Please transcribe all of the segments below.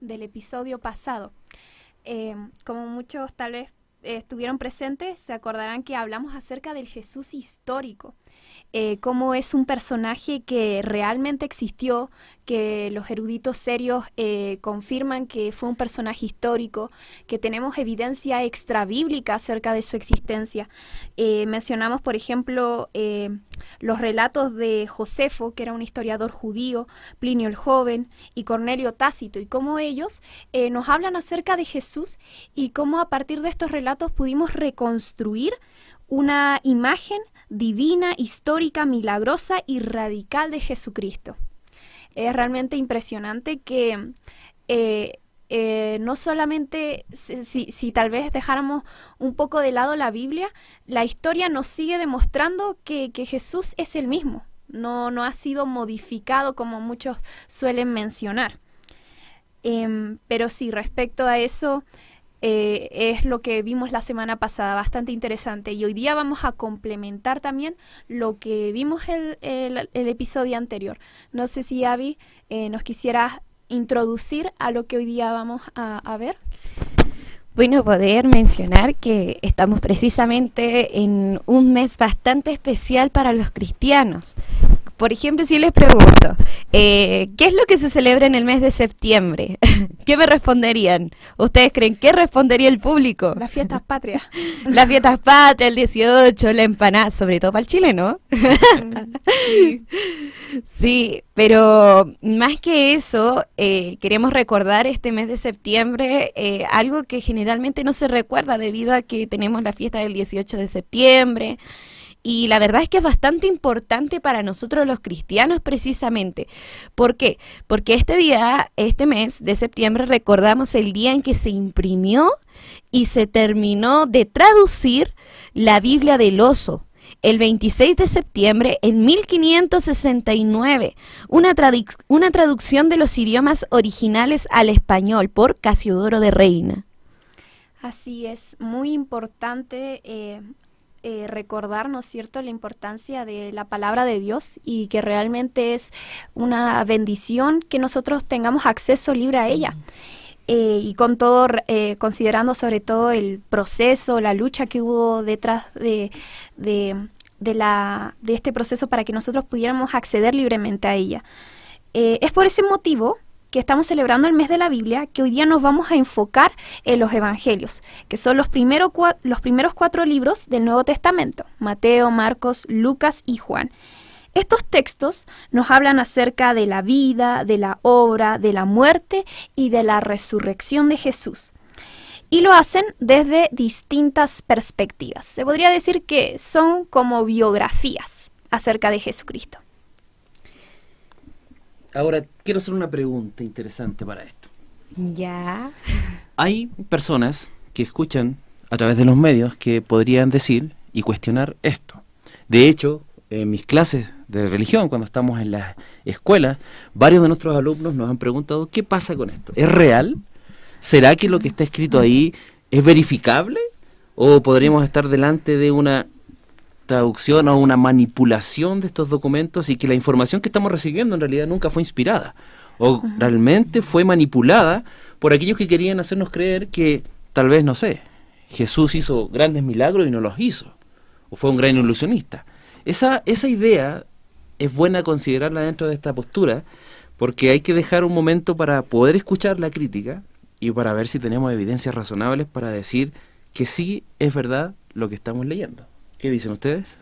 del episodio pasado. Como muchos tal vez estuvieron presentes, se acordarán que hablamos acerca del Jesús histórico, cómo es un personaje que realmente existió, que los eruditos serios confirman que fue un personaje histórico, que tenemos evidencia extrabíblica acerca de su existencia. Mencionamos, por ejemplo, los relatos de Josefo, que era un historiador judío, Plinio el Joven y Cornelio Tácito, y cómo ellos nos hablan acerca de Jesús y cómo a partir de estos relatos pudimos reconstruir una imagen divina, histórica, milagrosa y radical de Jesucristo. Es realmente impresionante que no solamente, si tal vez dejáramos un poco de lado la Biblia, la historia nos sigue demostrando que Jesús es el mismo, no ha sido modificado como muchos suelen mencionar. Pero sí, respecto a eso, es lo que vimos la semana pasada, bastante interesante, y hoy día vamos a complementar también lo que vimos el episodio anterior. No sé si Abby nos quisieras introducir a lo que hoy día vamos a ver. Bueno, poder mencionar que estamos precisamente en un mes bastante especial para los cristianos. Por ejemplo, si les pregunto, ¿qué es lo que se celebra en el mes de septiembre? ¿Qué me responderían? ¿Ustedes creen qué respondería el público? Las fiestas patrias. Las fiestas patrias, el 18, la empanada, sobre todo para el chileno. Sí. Sí, pero más que eso, queremos recordar este mes de septiembre algo que generalmente no se recuerda debido a que tenemos la fiesta del 18 de septiembre. Y la verdad es que es bastante importante para nosotros los cristianos precisamente. ¿Por qué? Porque este mes de septiembre, recordamos el día en que se imprimió y se terminó de traducir la Biblia del Oso. El 26 de septiembre, en 1569, una traducción de los idiomas originales al español por Casiodoro de Reina. Así es, muy importante recordar, ¿no es cierto?, la importancia de la palabra de Dios y que realmente es una bendición que nosotros tengamos acceso libre a ella. Y con todo, considerando sobre todo el proceso, la lucha que hubo detrás de este proceso para que nosotros pudiéramos acceder libremente a ella. Es por ese motivo que estamos celebrando el mes de la Biblia, que hoy día nos vamos a enfocar en los evangelios, que son los primeros 4 libros del Nuevo Testamento: Mateo, Marcos, Lucas y Juan. Estos textos nos hablan acerca de la vida, de la obra, de la muerte y de la resurrección de Jesús. Y lo hacen desde distintas perspectivas. Se podría decir que son como biografías acerca de Jesucristo. Ahora, quiero hacer una pregunta interesante para esto. Ya. Hay personas que escuchan a través de los medios que podrían decir y cuestionar esto. De hecho, en mis clases de religión, cuando estamos en las escuelas, varios de nuestros alumnos nos han preguntado ¿qué pasa con esto? ¿Es real? ¿Será que lo que está escrito ahí es verificable? ¿O podríamos estar delante de una traducción o una manipulación de estos documentos y que la información que estamos recibiendo en realidad nunca fue inspirada? ¿O realmente fue manipulada por aquellos que querían hacernos creer que tal vez, no sé, Jesús hizo grandes milagros y no los hizo? ¿O fue un gran ilusionista? Esa idea es buena considerarla dentro de esta postura, porque hay que dejar un momento para poder escuchar la crítica y para ver si tenemos evidencias razonables para decir que sí es verdad lo que estamos leyendo. ¿Qué dicen ustedes?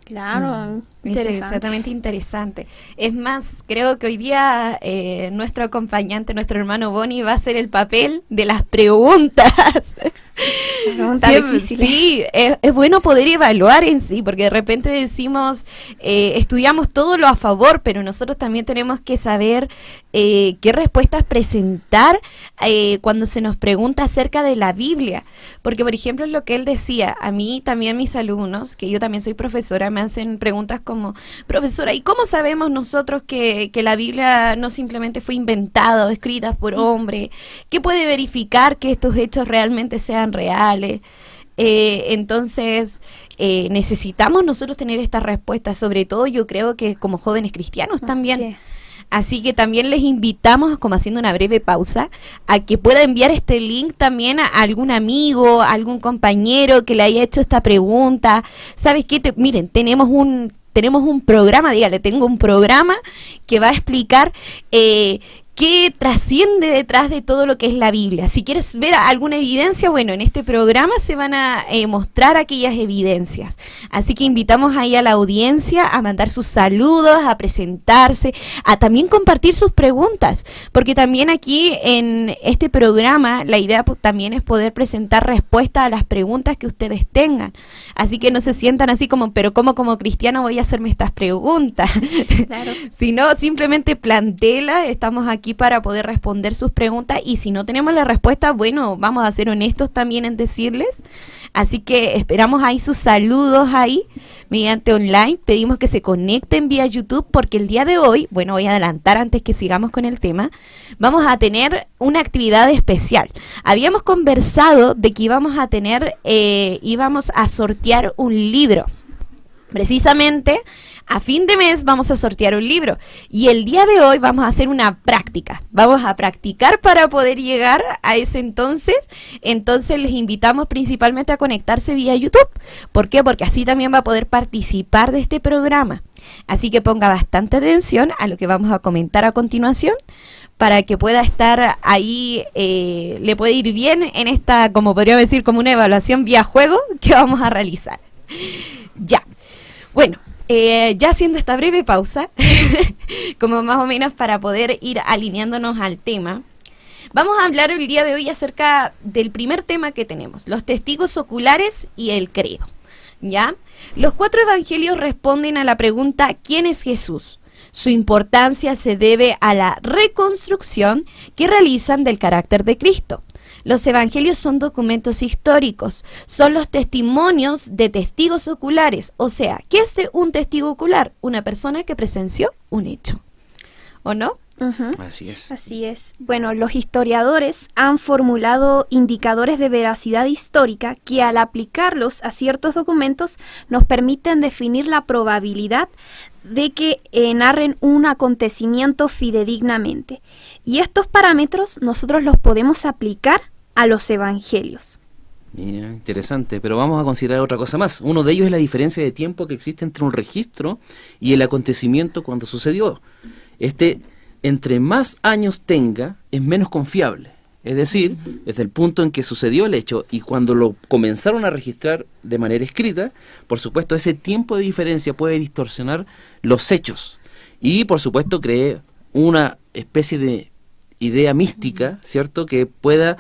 Claro, Es interesante. exactamente interesante. Es más, creo que hoy día nuestro acompañante, nuestro hermano Bonnie, va a hacer el papel de las preguntas. Preguntas difíciles. Sí, es bueno poder evaluar en sí, porque de repente decimos, estudiamos todo lo a favor, pero nosotros también tenemos que saber qué respuestas presentar cuando se nos pregunta acerca de la Biblia. Porque, por ejemplo, lo que él decía, a mí también mis alumnos, que yo también soy profesora, me hacen preguntas como, profesora, ¿y cómo sabemos nosotros que la Biblia no simplemente fue inventada o escrita por hombre? ¿Qué puede verificar que estos hechos realmente sean reales? Entonces, necesitamos nosotros tener estas respuestas, sobre todo yo creo que como jóvenes cristianos también. Sí. Así que también les invitamos, como haciendo una breve pausa, a que pueda enviar este link también a algún amigo, a algún compañero que le haya hecho esta pregunta. ¿Sabes qué? Miren, tenemos un programa, dígale, tengo un programa que va a explicar qué trasciende detrás de todo lo que es la Biblia. Si quieres ver alguna evidencia, bueno, en este programa se van a mostrar aquellas evidencias. Así que invitamos ahí a la audiencia a mandar sus saludos, a presentarse, a también compartir sus preguntas, porque también aquí en este programa la idea también es poder presentar respuestas a las preguntas que ustedes tengan. Así que no se sientan así como, pero ¿cómo como cristiano voy a hacerme estas preguntas? Claro. Sino simplemente plantélas, estamos aquí para poder responder sus preguntas, y si no tenemos la respuesta, bueno, vamos a ser honestos también en decirles. Así que esperamos ahí sus saludos ahí mediante online. Pedimos que se conecten vía YouTube, porque el día de hoy, bueno, voy a adelantar antes que sigamos con el tema, vamos a tener una actividad especial. Habíamos conversado de que íbamos a sortear un libro. Precisamente a fin de mes vamos a sortear un libro, y el día de hoy vamos a hacer una práctica. Vamos a practicar para poder llegar a ese entonces. Entonces les invitamos principalmente a conectarse vía YouTube. ¿Por qué? Porque así también va a poder participar de este programa. Así que ponga bastante atención a lo que vamos a comentar a continuación, para que pueda estar ahí, le puede ir bien en esta, como podríamos decir, como una evaluación vía juego que vamos a realizar. Ya. Bueno, ya haciendo esta breve pausa, como más o menos para poder ir alineándonos al tema, vamos a hablar el día de hoy acerca del primer tema que tenemos, los testigos oculares y el credo, ¿ya? Los 4 evangelios responden a la pregunta ¿quién es Jesús? Su importancia se debe a la reconstrucción que realizan del carácter de Cristo. Los evangelios son documentos históricos, son los testimonios de testigos oculares. O sea, ¿qué es un testigo ocular? Una persona que presenció un hecho, ¿o no? Uh-huh. Así es. Así es. Bueno, los historiadores han formulado indicadores de veracidad histórica que, al aplicarlos a ciertos documentos, nos permiten definir la probabilidad de que narren un acontecimiento fidedignamente. Y estos parámetros nosotros los podemos aplicar a los evangelios. Mira, interesante, pero vamos a considerar otra cosa más. Uno de ellos es la diferencia de tiempo que existe entre un registro y el acontecimiento cuando sucedió. Entre más años tenga, es menos confiable. Es decir, desde el punto en que sucedió el hecho y cuando lo comenzaron a registrar de manera escrita, por supuesto ese tiempo de diferencia puede distorsionar los hechos y por supuesto cree una especie de idea mística, ¿cierto?, que pueda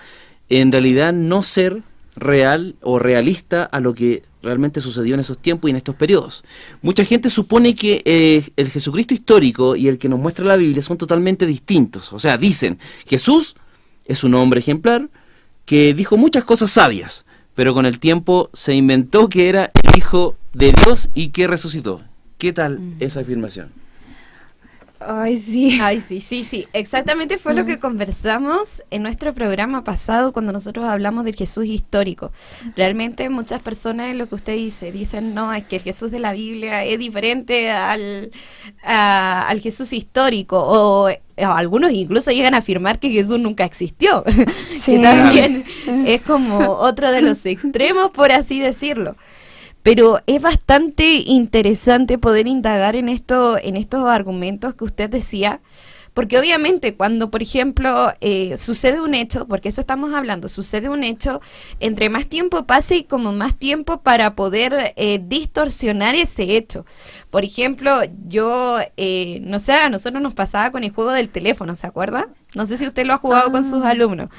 en realidad no ser real o realista a lo que realmente sucedió en esos tiempos y en estos periodos. Mucha gente supone que el Jesucristo histórico y el que nos muestra la Biblia son totalmente distintos. O sea, dicen, Jesús es un hombre ejemplar que dijo muchas cosas sabias, pero con el tiempo se inventó que era el Hijo de Dios y que resucitó. ¿Qué tal esa afirmación? Ay, sí. Ay, sí. Exactamente fue lo que conversamos en nuestro programa pasado cuando nosotros hablamos del Jesús histórico. Realmente muchas personas, lo que usted dice, dicen, no, es que el Jesús de la Biblia es diferente al Jesús histórico, o algunos incluso llegan a afirmar que Jesús nunca existió. Sí. Que también es como otro de los extremos, por así decirlo. Pero es bastante interesante poder indagar en estos argumentos que usted decía, porque obviamente cuando, por ejemplo, sucede un hecho, porque eso estamos hablando, sucede un hecho, entre más tiempo pase y como más tiempo para poder distorsionar ese hecho. Por ejemplo, yo, no sé, a nosotros nos pasaba con el juego del teléfono, ¿se acuerda? No sé si usted lo ha jugado con sus alumnos.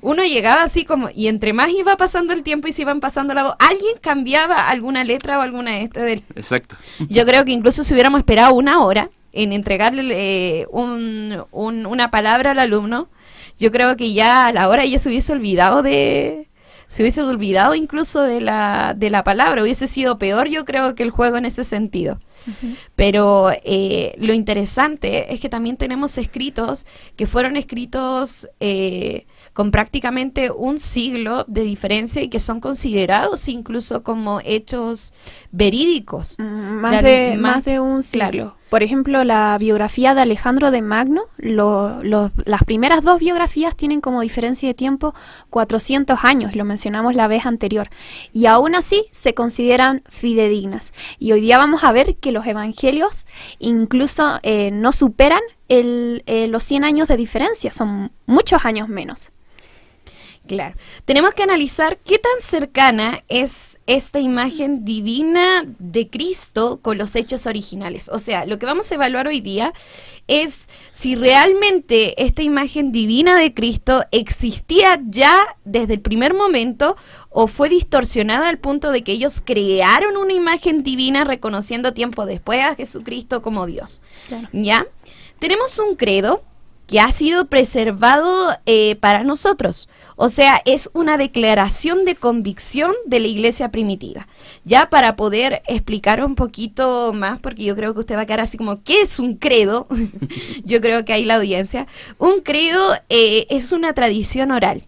Uno llegaba así como, y entre más iba pasando el tiempo y se iban pasando la voz, alguien cambiaba alguna letra o alguna del... Exacto. Yo creo que incluso si hubiéramos esperado una hora en entregarle una palabra al alumno, yo creo que ya a la hora ya se hubiese olvidado incluso de la palabra. Hubiese sido peor, yo creo, que el juego en ese sentido. Uh-huh. Pero lo interesante es que también tenemos escritos que fueron escritos con prácticamente un siglo de diferencia y que son considerados incluso como hechos verídicos. Más de un siglo. Claro. Por ejemplo, la biografía de Alejandro de Magno, las primeras 2 biografías tienen como diferencia de tiempo 400 años, lo mencionamos la vez anterior, y aún así se consideran fidedignas. Y hoy día vamos a ver que los evangelios incluso no superan los 100 años de diferencia, son muchos años menos. Claro, tenemos que analizar qué tan cercana es esta imagen divina de Cristo con los hechos originales. O sea, lo que vamos a evaluar hoy día es si realmente esta imagen divina de Cristo existía ya desde el primer momento o fue distorsionada al punto de que ellos crearon una imagen divina reconociendo tiempo después a Jesucristo como Dios. Claro. ¿Ya? Tenemos un credo que ha sido preservado para nosotros. O sea, es una declaración de convicción de la iglesia primitiva. Ya para poder explicar un poquito más, porque yo creo que usted va a quedar así como, ¿qué es un credo? Yo creo que hay la audiencia. Un credo es una tradición oral.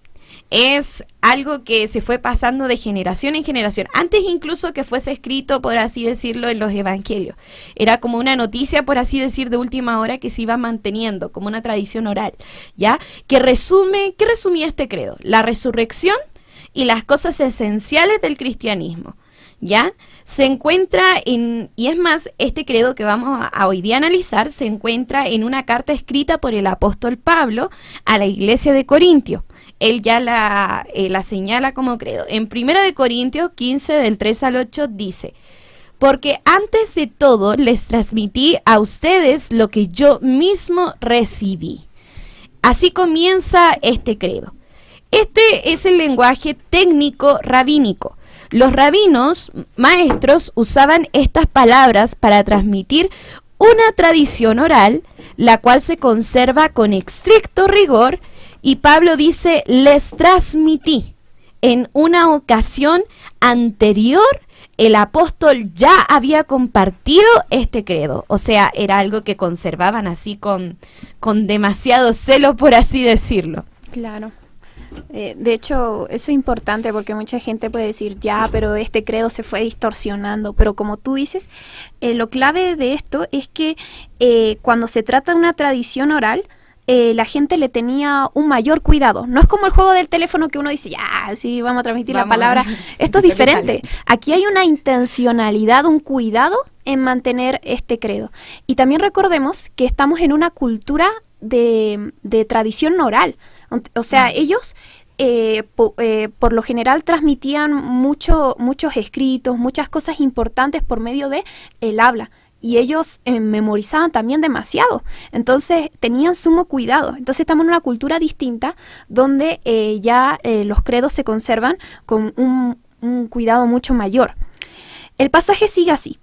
Es algo que se fue pasando de generación en generación, antes incluso que fuese escrito, por así decirlo, en los evangelios. Era como una noticia, por así decir, de última hora que se iba manteniendo, como una tradición oral, ¿ya? ¿Qué resumía este credo? La resurrección y las cosas esenciales del cristianismo, ¿ya? Se encuentra y es más, este credo que vamos a hoy día analizar, se encuentra en una carta escrita por el apóstol Pablo a la iglesia de Corintio. Él ya la señala como credo. En 1 de Corintios 15, del 3 al 8, dice: porque antes de todo les transmití a ustedes lo que yo mismo recibí. Así comienza este credo. Este es el lenguaje técnico rabínico. Los rabinos, maestros, usaban estas palabras para transmitir una tradición oral, la cual se conserva con estricto rigor. Y Pablo dice, les transmití. En una ocasión anterior, el apóstol ya había compartido este credo. O sea, era algo que conservaban así con demasiado celo, por así decirlo. Claro. De hecho, eso es importante porque mucha gente puede decir, ya, pero este credo se fue distorsionando. Pero como tú dices, lo clave de esto es que cuando se trata de una tradición oral, la gente le tenía un mayor cuidado. No es como el juego del teléfono que uno dice, ya, sí, vamos a transmitir la palabra. Esto es diferente. Aquí hay una intencionalidad, un cuidado en mantener este credo. Y también recordemos que estamos en una cultura de tradición oral. O sea, ellos por lo general transmitían muchos escritos, muchas cosas importantes por medio de el habla. Y ellos memorizaban también demasiado. Entonces tenían sumo cuidado. Entonces estamos en una cultura distinta donde ya los credos se conservan con un cuidado mucho mayor. El pasaje sigue así: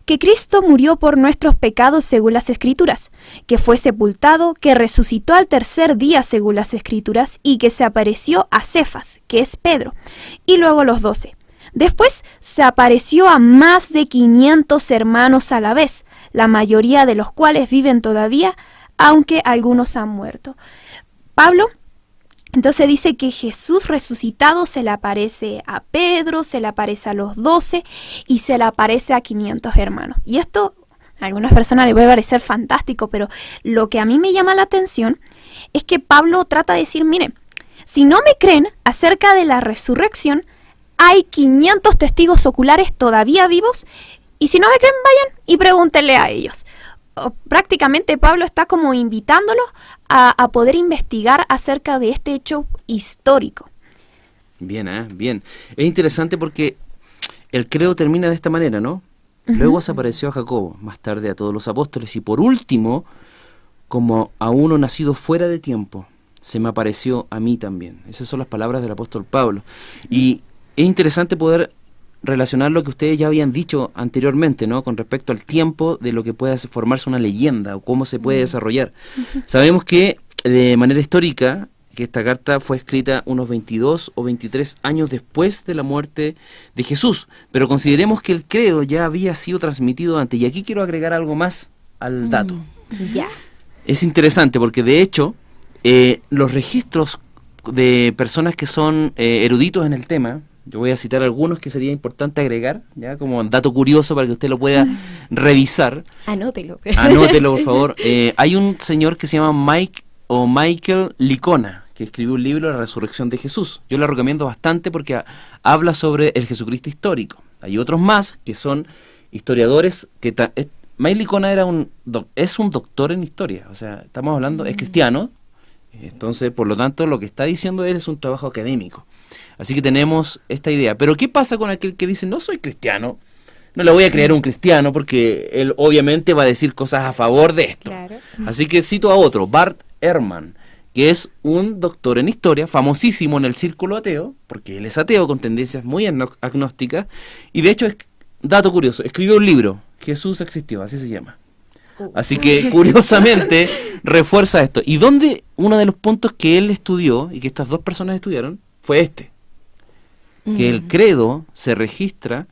que Cristo murió por nuestros pecados según las Escrituras, que fue sepultado, que resucitó al tercer día según las Escrituras y que se apareció a Cefas, que es Pedro, y luego los 12. Después se apareció a más de 500 hermanos a la vez, la mayoría de los cuales viven todavía, aunque algunos han muerto. Pablo entonces dice que Jesús resucitado se le aparece a Pedro, se le aparece a los 12 y se le aparece a 500 hermanos. Y esto a algunas personas les puede parecer fantástico, pero lo que a mí me llama la atención es que Pablo trata de decir, miren, si no me creen acerca de la resurrección, hay 500 testigos oculares todavía vivos, y si no me creen, vayan y pregúntenle a ellos. Prácticamente Pablo está como invitándolos a poder investigar acerca de este hecho histórico. Bien, bien. Es interesante porque el credo termina de esta manera, ¿no? Uh-huh. Luego se apareció a Jacobo, más tarde a todos los apóstoles, y por último, como a uno nacido fuera de tiempo, se me apareció a mí también. Esas son las palabras del apóstol Pablo. Y es interesante poder relacionar lo que ustedes ya habían dicho anteriormente, ¿no? Con respecto al tiempo de lo que puede formarse una leyenda o cómo se puede desarrollar. Sabemos que de manera histórica que esta carta fue escrita unos 22 o 23 años después de la muerte de Jesús, pero consideremos que el credo ya había sido transmitido antes, y aquí quiero agregar algo más al dato. Ya. Es interesante porque de hecho los registros de personas que son eruditos en el tema Yo voy a citar algunos que sería importante agregar, ya como dato curioso para que usted lo pueda revisar. Anótelo. Anótelo, por favor. Hay un señor que se llama Michael Licona, que escribió un libro, La Resurrección de Jesús. Yo lo recomiendo bastante porque habla sobre el Jesucristo histórico. Hay otros más que son historiadores que... Mike Licona es un doctor en historia, o sea, estamos hablando, es cristiano, entonces, por lo tanto, lo que está diciendo él es un trabajo académico. Así que tenemos esta idea. Pero ¿qué pasa con aquel que dice, no soy cristiano? No le voy a creer a un cristiano porque él obviamente va a decir cosas a favor de esto. Claro. Así que cito a otro, Bart Ehrman, que es un doctor en historia, famosísimo en el círculo ateo, porque él es ateo con tendencias muy agnósticas, y de hecho, dato curioso, escribió un libro, Jesús existió, así se llama. Así que, curiosamente, refuerza esto. Y donde uno de los puntos que él estudió, y que estas dos personas estudiaron, fue que el credo se registra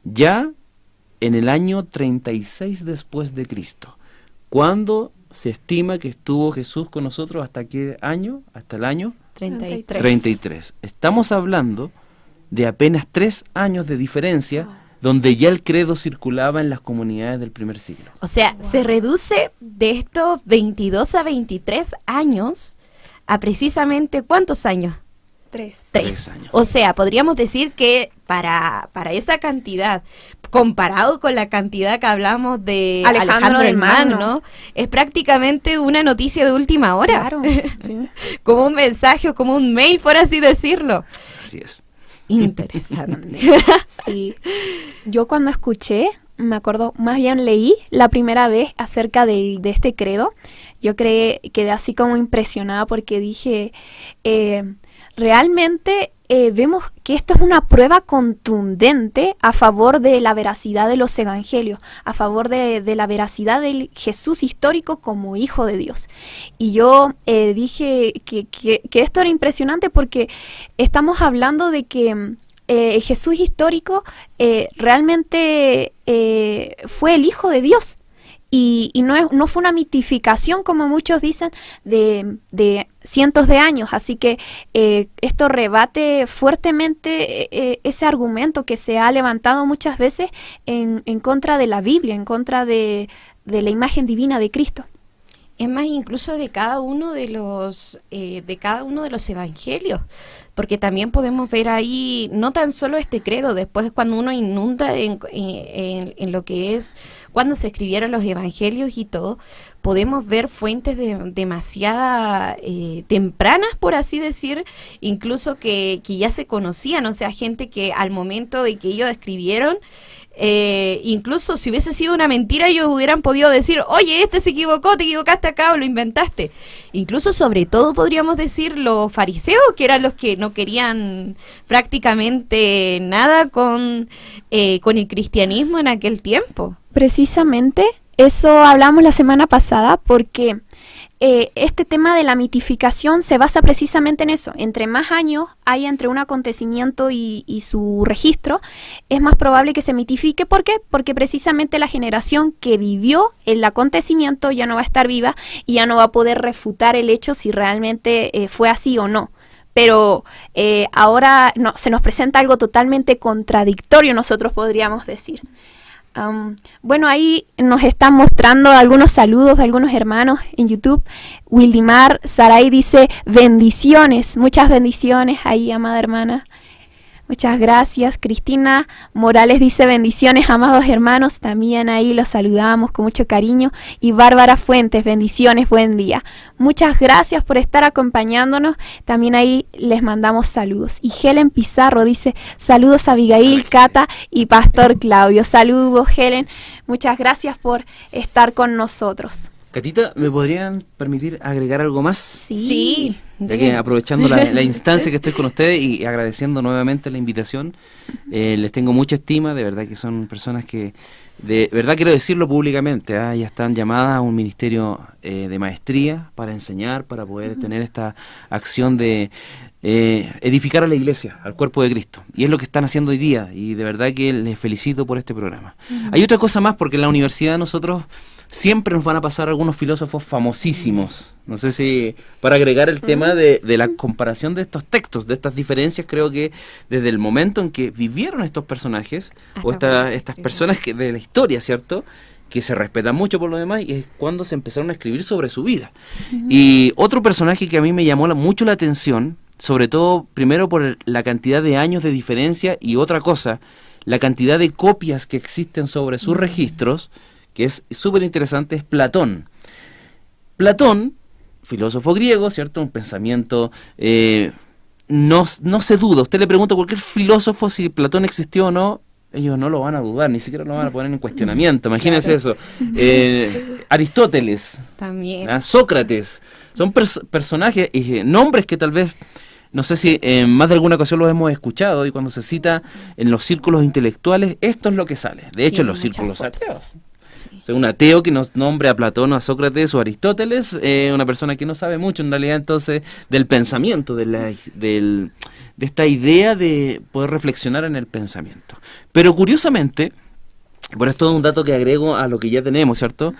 ya en el año 36 después de Cristo. ¿Cuándo se estima que estuvo Jesús con nosotros? ¿Hasta qué año? Hasta el año 33. Estamos hablando de apenas 3 años de diferencia, donde ya el credo circulaba en las comunidades del primer siglo. O sea, se reduce de estos 22 a 23 años a precisamente ¿cuántos años? 3. 3 años. O sea, podríamos decir que para esa cantidad, comparado con la cantidad que hablamos de Alejandro el Magno, es prácticamente una noticia de última hora. Claro. Sí. Como un mensaje o como un mail, por así decirlo. Así es. Interesante. Sí. Yo cuando escuché, me acuerdo, más bien leí la primera vez acerca de este credo, yo quedé así como impresionada porque dije, realmente vemos que esto es una prueba contundente a favor de la veracidad de los evangelios, a favor de la veracidad del Jesús histórico como Hijo de Dios. Y yo dije que esto era impresionante porque estamos hablando de que Jesús histórico realmente fue el Hijo de Dios. Y no fue una mitificación, como muchos dicen, de cientos de años. Así que esto rebate fuertemente ese argumento que se ha levantado muchas veces en contra de la Biblia, en contra de la imagen divina de Cristo. Es más, incluso de cada uno de los evangelios, porque también podemos ver ahí no tan solo este credo, después cuando uno inunda en lo que es cuando se escribieron los evangelios y todo, podemos ver fuentes demasiada tempranas, por así decir, incluso que ya se conocían, o sea, gente que al momento de que ellos escribieron, incluso si hubiese sido una mentira, ellos hubieran podido decir, oye, este se equivocó, te equivocaste acá o lo inventaste. Incluso, sobre todo, podríamos decir los fariseos, que eran los que no querían prácticamente nada con el cristianismo en aquel tiempo. Precisamente eso hablamos la semana pasada porque este tema de la mitificación se basa precisamente en eso. Entre más años hay entre un acontecimiento y su registro, es más probable que se mitifique. ¿Por qué? Porque precisamente la generación que vivió el acontecimiento ya no va a estar viva y ya no va a poder refutar el hecho si realmente fue así o no. Pero ahora se nos presenta algo totalmente contradictorio, nosotros podríamos decir. Bueno, ahí nos están mostrando algunos saludos de algunos hermanos en YouTube. Wildimar Saray dice bendiciones, muchas bendiciones ahí, amada hermana. Muchas gracias. Cristina Morales dice bendiciones, amados hermanos. También ahí los saludamos con mucho cariño. Y Bárbara Fuentes, bendiciones, buen día. Muchas gracias por estar acompañándonos. También ahí les mandamos saludos. Y Helen Pizarro dice saludos a Abigail, Cata y Pastor Claudio. Saludos, Helen. Muchas gracias por estar con nosotros. Catita, ¿me podrían permitir agregar algo más? Sí. Ya que aprovechando la instancia que estoy con ustedes y agradeciendo nuevamente la invitación, les tengo mucha estima, de verdad que son personas que, de verdad quiero decirlo públicamente, ya están llamadas a un ministerio de maestría para enseñar, para poder tener esta acción de edificar a la iglesia, al cuerpo de Cristo. Y es lo que están haciendo hoy día, y de verdad que les felicito por este programa. Hay otra cosa más, porque en la universidad nosotros siempre nos van a pasar algunos filósofos famosísimos. No sé si para agregar el tema de la comparación de estos textos, de estas diferencias, creo que desde el momento en que vivieron estos personajes, o estas personas que de la historia, ¿cierto?, que se respetan mucho por lo demás, y es cuando se empezaron a escribir sobre su vida. Y otro personaje que a mí me llamó mucho la atención, sobre todo primero por la cantidad de años de diferencia, y otra cosa, la cantidad de copias que existen sobre sus registros, que es súper interesante, es Platón. Platón, filósofo griego, ¿cierto? Un pensamiento, no se duda. Usted le pregunta a cualquier filósofo si Platón existió o no, ellos no lo van a dudar, ni siquiera lo van a poner en cuestionamiento. Imagínense eso. Aristóteles, también. Sócrates, son personajes y nombres que tal vez, no sé si en más de alguna ocasión los hemos escuchado, y cuando se cita en los círculos intelectuales, esto es lo que sale. De hecho, en los círculos ateos. O sea, un ateo que nos nombre a Platón, a Sócrates o a Aristóteles, una persona que no sabe mucho en realidad entonces del pensamiento, de esta idea de poder reflexionar en el pensamiento. Pero curiosamente, bueno, esto es un dato que agrego a lo que ya tenemos, ¿cierto?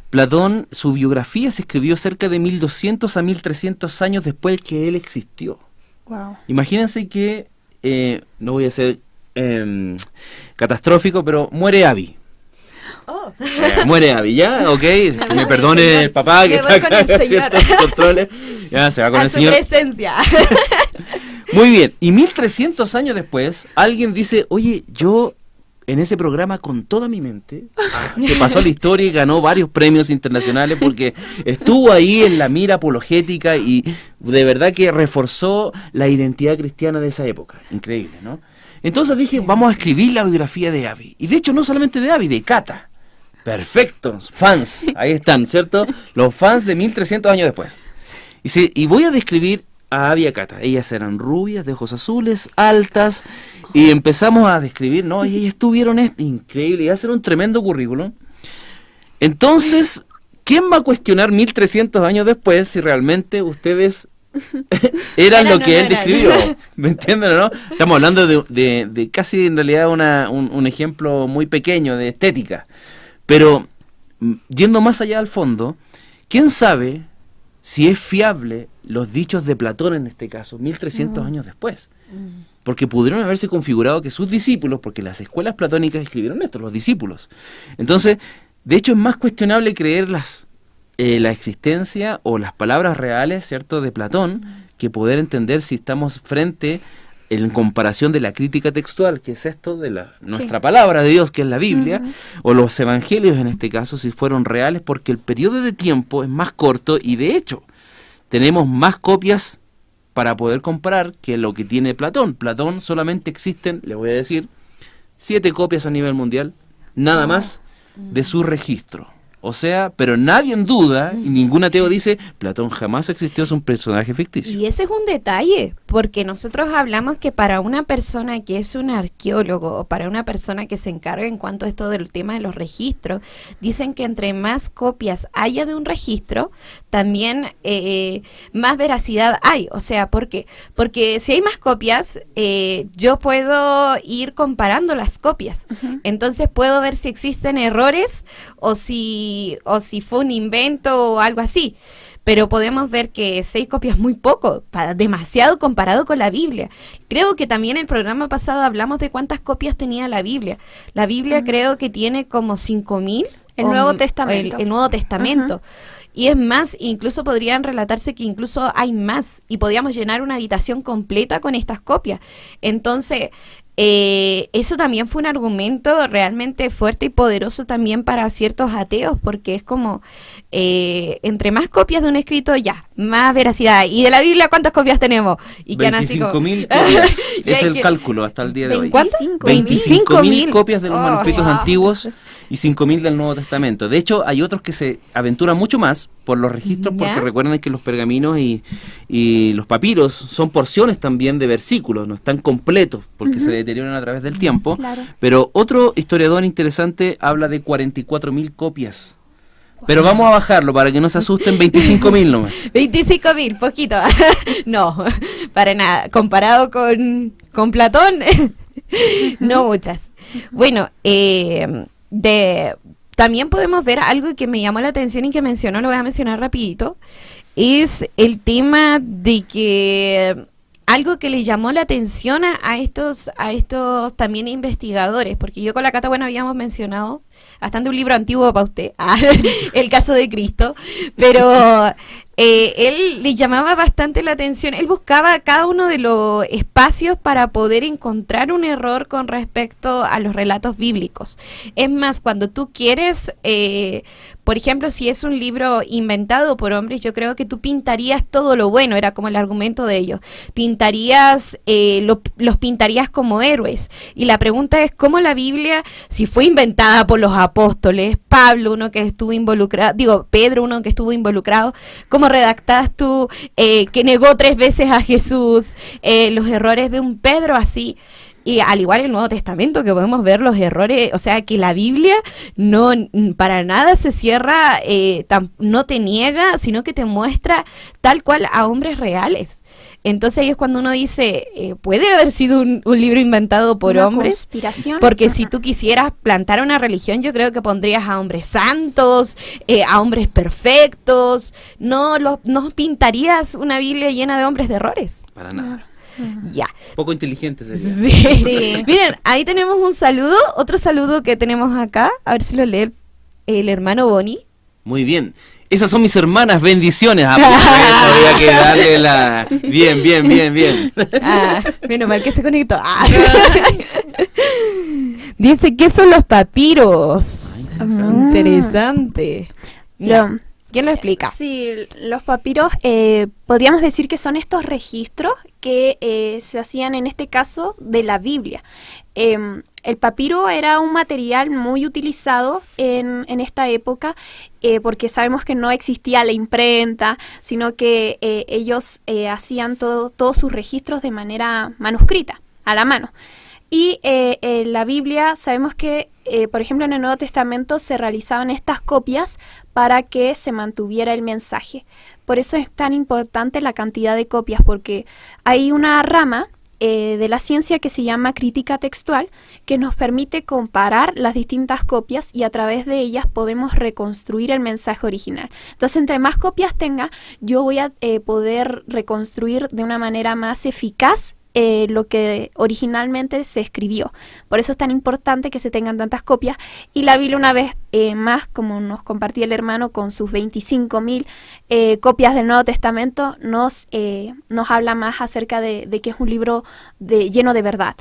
Platón, su biografía se escribió cerca de 1200 a 1300 años después que él existió. Wow. Imagínense que, no voy a ser catastrófico, pero muere Abby. Muere Abby, ¿ya? Ok, que me perdone el papá que está acá haciendo los controles. Ya, se va con el señor. A su presencia. Muy bien, y 1300 años después, alguien dice, oye, yo en ese programa con toda mi mente, que pasó a la historia y ganó varios premios internacionales porque estuvo ahí en la mira apologética y de verdad que reforzó la identidad cristiana de esa época. Increíble, ¿no? Entonces dije, vamos a escribir la biografía de Abby. Y de hecho no solamente de Abby, de Cata. Perfectos, fans, ahí están, ¿cierto? Los fans de 1300 años después. Y voy a describir a Abby y a Cata. Ellas eran rubias, de ojos azules, altas, y empezamos a describir, ¿no? Y ellas tuvieron esto, increíble, y hacer un tremendo currículum. Entonces, ¿quién va a cuestionar 1300 años después si realmente ustedes eran lo que él describió? ¿Me entienden o no? Estamos hablando de casi en realidad un ejemplo muy pequeño de estética. Pero, yendo más allá al fondo, ¿quién sabe si es fiable los dichos de Platón en este caso, 1300 años después? Porque pudieron haberse configurado que sus discípulos, porque las escuelas platónicas escribieron esto, los discípulos. Entonces, de hecho es más cuestionable creer la existencia o las palabras reales, ¿cierto?, de Platón, que poder entender si estamos frente en comparación de la crítica textual, que es esto de nuestra palabra de Dios, que es la Biblia, o los evangelios en este caso, si fueron reales, porque el periodo de tiempo es más corto y de hecho tenemos más copias para poder comparar que lo que tiene Platón. Platón solamente existen, le voy a decir, 7 copias a nivel mundial, nada más de su registro. O sea, pero nadie en duda, y ningún ateo dice, Platón jamás existió, es un personaje ficticio. Y ese es un detalle, porque nosotros hablamos que para una persona que es un arqueólogo, o para una persona que se encarga en cuanto a esto del tema de los registros, dicen que entre más copias haya de un registro, también más veracidad hay. O sea, ¿por qué? Porque si hay más copias, yo puedo ir comparando las copias. Entonces puedo ver si existen errores o si fue un invento o algo así. Pero podemos ver que 6 copias es muy poco, demasiado comparado con la Biblia. Creo que también en el programa pasado hablamos de cuántas copias tenía la Biblia. La Biblia creo que tiene como 5.000. El Nuevo Testamento. El Nuevo Testamento. Y es más, incluso podrían relatarse que incluso hay más y podríamos llenar una habitación completa con estas copias. Entonces, eso también fue un argumento realmente fuerte y poderoso también para ciertos ateos, porque es como, entre más copias de un escrito, ya, más veracidad. ¿Y de la Biblia cuántas copias tenemos? Y 25.000 copias, es el cálculo hasta el día de hoy. ¿Cuántas? 25.000 copias de los manuscritos antiguos y 5.000 del Nuevo Testamento. De hecho, hay otros que se aventuran mucho más por los registros, porque recuerden que los pergaminos y los papiros son porciones también de versículos, no están completos, porque se deterioran a través del tiempo. Pero otro historiador interesante habla de 44.000 copias Pero vamos a bajarlo para que no se asusten, 25.000 nomás. 25.000, poquito. No, para nada. Comparado con Platón, no muchas. Bueno, también podemos ver algo que me llamó la atención y que mencionó, lo voy a mencionar rapidito, es el tema de que algo que le llamó la atención a estos también investigadores, porque yo con la Cata, bueno, habíamos mencionado bastante un libro antiguo para usted, el caso de Cristo, pero él le llamaba bastante la atención, él buscaba cada uno de los espacios para poder encontrar un error con respecto a los relatos bíblicos. Es más, cuando tú quieres, por ejemplo, si es un libro inventado por hombres, yo creo que tú pintarías todo lo bueno, era como el argumento de ellos, los pintarías como héroes, y la pregunta es cómo la Biblia, si fue inventada por los apóstoles, Pablo, uno que estuvo involucrado, Pedro, uno que estuvo involucrado, ¿cómo redactas tú que negó 3 veces a Jesús, los errores de un Pedro así? Y al igual el Nuevo Testamento, que podemos ver los errores, o sea, que la Biblia no para nada se cierra, no te niega, sino que te muestra tal cual a hombres reales. Entonces ahí es cuando uno dice, puede haber sido un libro inventado por hombres, conspiración. porque si tú quisieras plantar una religión, yo creo que pondrías a hombres santos, a hombres perfectos, no pintarías una Biblia llena de hombres de errores. Para nada. Ya. Poco inteligente sería. Sí. Miren, ahí tenemos un saludo, otro saludo que tenemos acá, a ver si lo lee el hermano Boni. Muy bien. Esas son mis hermanas, bendiciones. Había que darle la... Bien. Menos mal que se conectó. Dice, ¿qué son los papiros? Interesante. ¿Quién lo explica? Sí, los papiros podríamos decir que son estos registros que se hacían en este caso de la Biblia. El papiro era un material muy utilizado en esta época porque sabemos que no existía la imprenta, sino que ellos hacían todos sus registros de manera manuscrita, a la mano. Y la Biblia, sabemos que, por ejemplo, en el Nuevo Testamento se realizaban estas copias para que se mantuviera el mensaje. Por eso es tan importante la cantidad de copias, porque hay una rama de la ciencia que se llama crítica textual, que nos permite comparar las distintas copias y a través de ellas podemos reconstruir el mensaje original. Entonces, entre más copias tenga, yo voy a poder reconstruir de una manera más eficaz lo que originalmente se escribió. Por eso es tan importante que se tengan tantas copias, y la Biblia, una vez más, como nos compartía el hermano con sus 25.000 copias del Nuevo Testamento, nos habla más acerca de que es un libro lleno de verdad.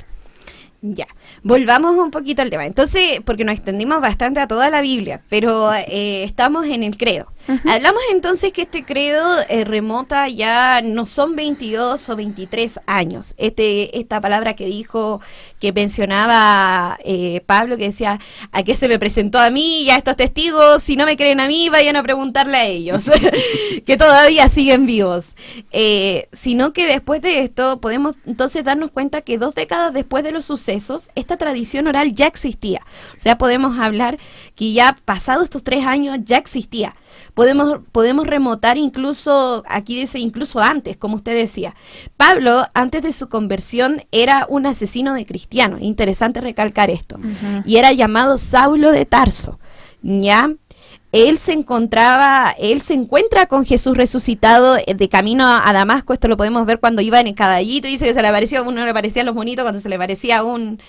Ya, volvamos un poquito al tema. Entonces, porque nos extendimos bastante a toda la Biblia, pero estamos en el credo. Hablamos entonces que este credo remota ya, no son 22 o 23 años. Esta palabra que dijo, que mencionaba Pablo, que decía, ¿a qué se me presentó a mí y a estos testigos? Si no me creen a mí, vayan a preguntarle a ellos, que todavía siguen vivos. Sino que después de esto podemos entonces darnos cuenta que 2 décadas después de los sucesos, esta tradición oral ya existía. O sea, podemos hablar que ya pasados estos 3 años ya existía. Podemos remontar incluso, aquí dice incluso antes, como usted decía. Pablo, antes de su conversión, era un asesino de cristianos. Interesante recalcar esto. Y era llamado Saulo de Tarso. ¿Ya? Él se encuentra con Jesús resucitado de camino a Damasco. Esto lo podemos ver cuando iba en el caballito. Dice que se le apareció, uno le parecían los monitos, cuando se le parecía un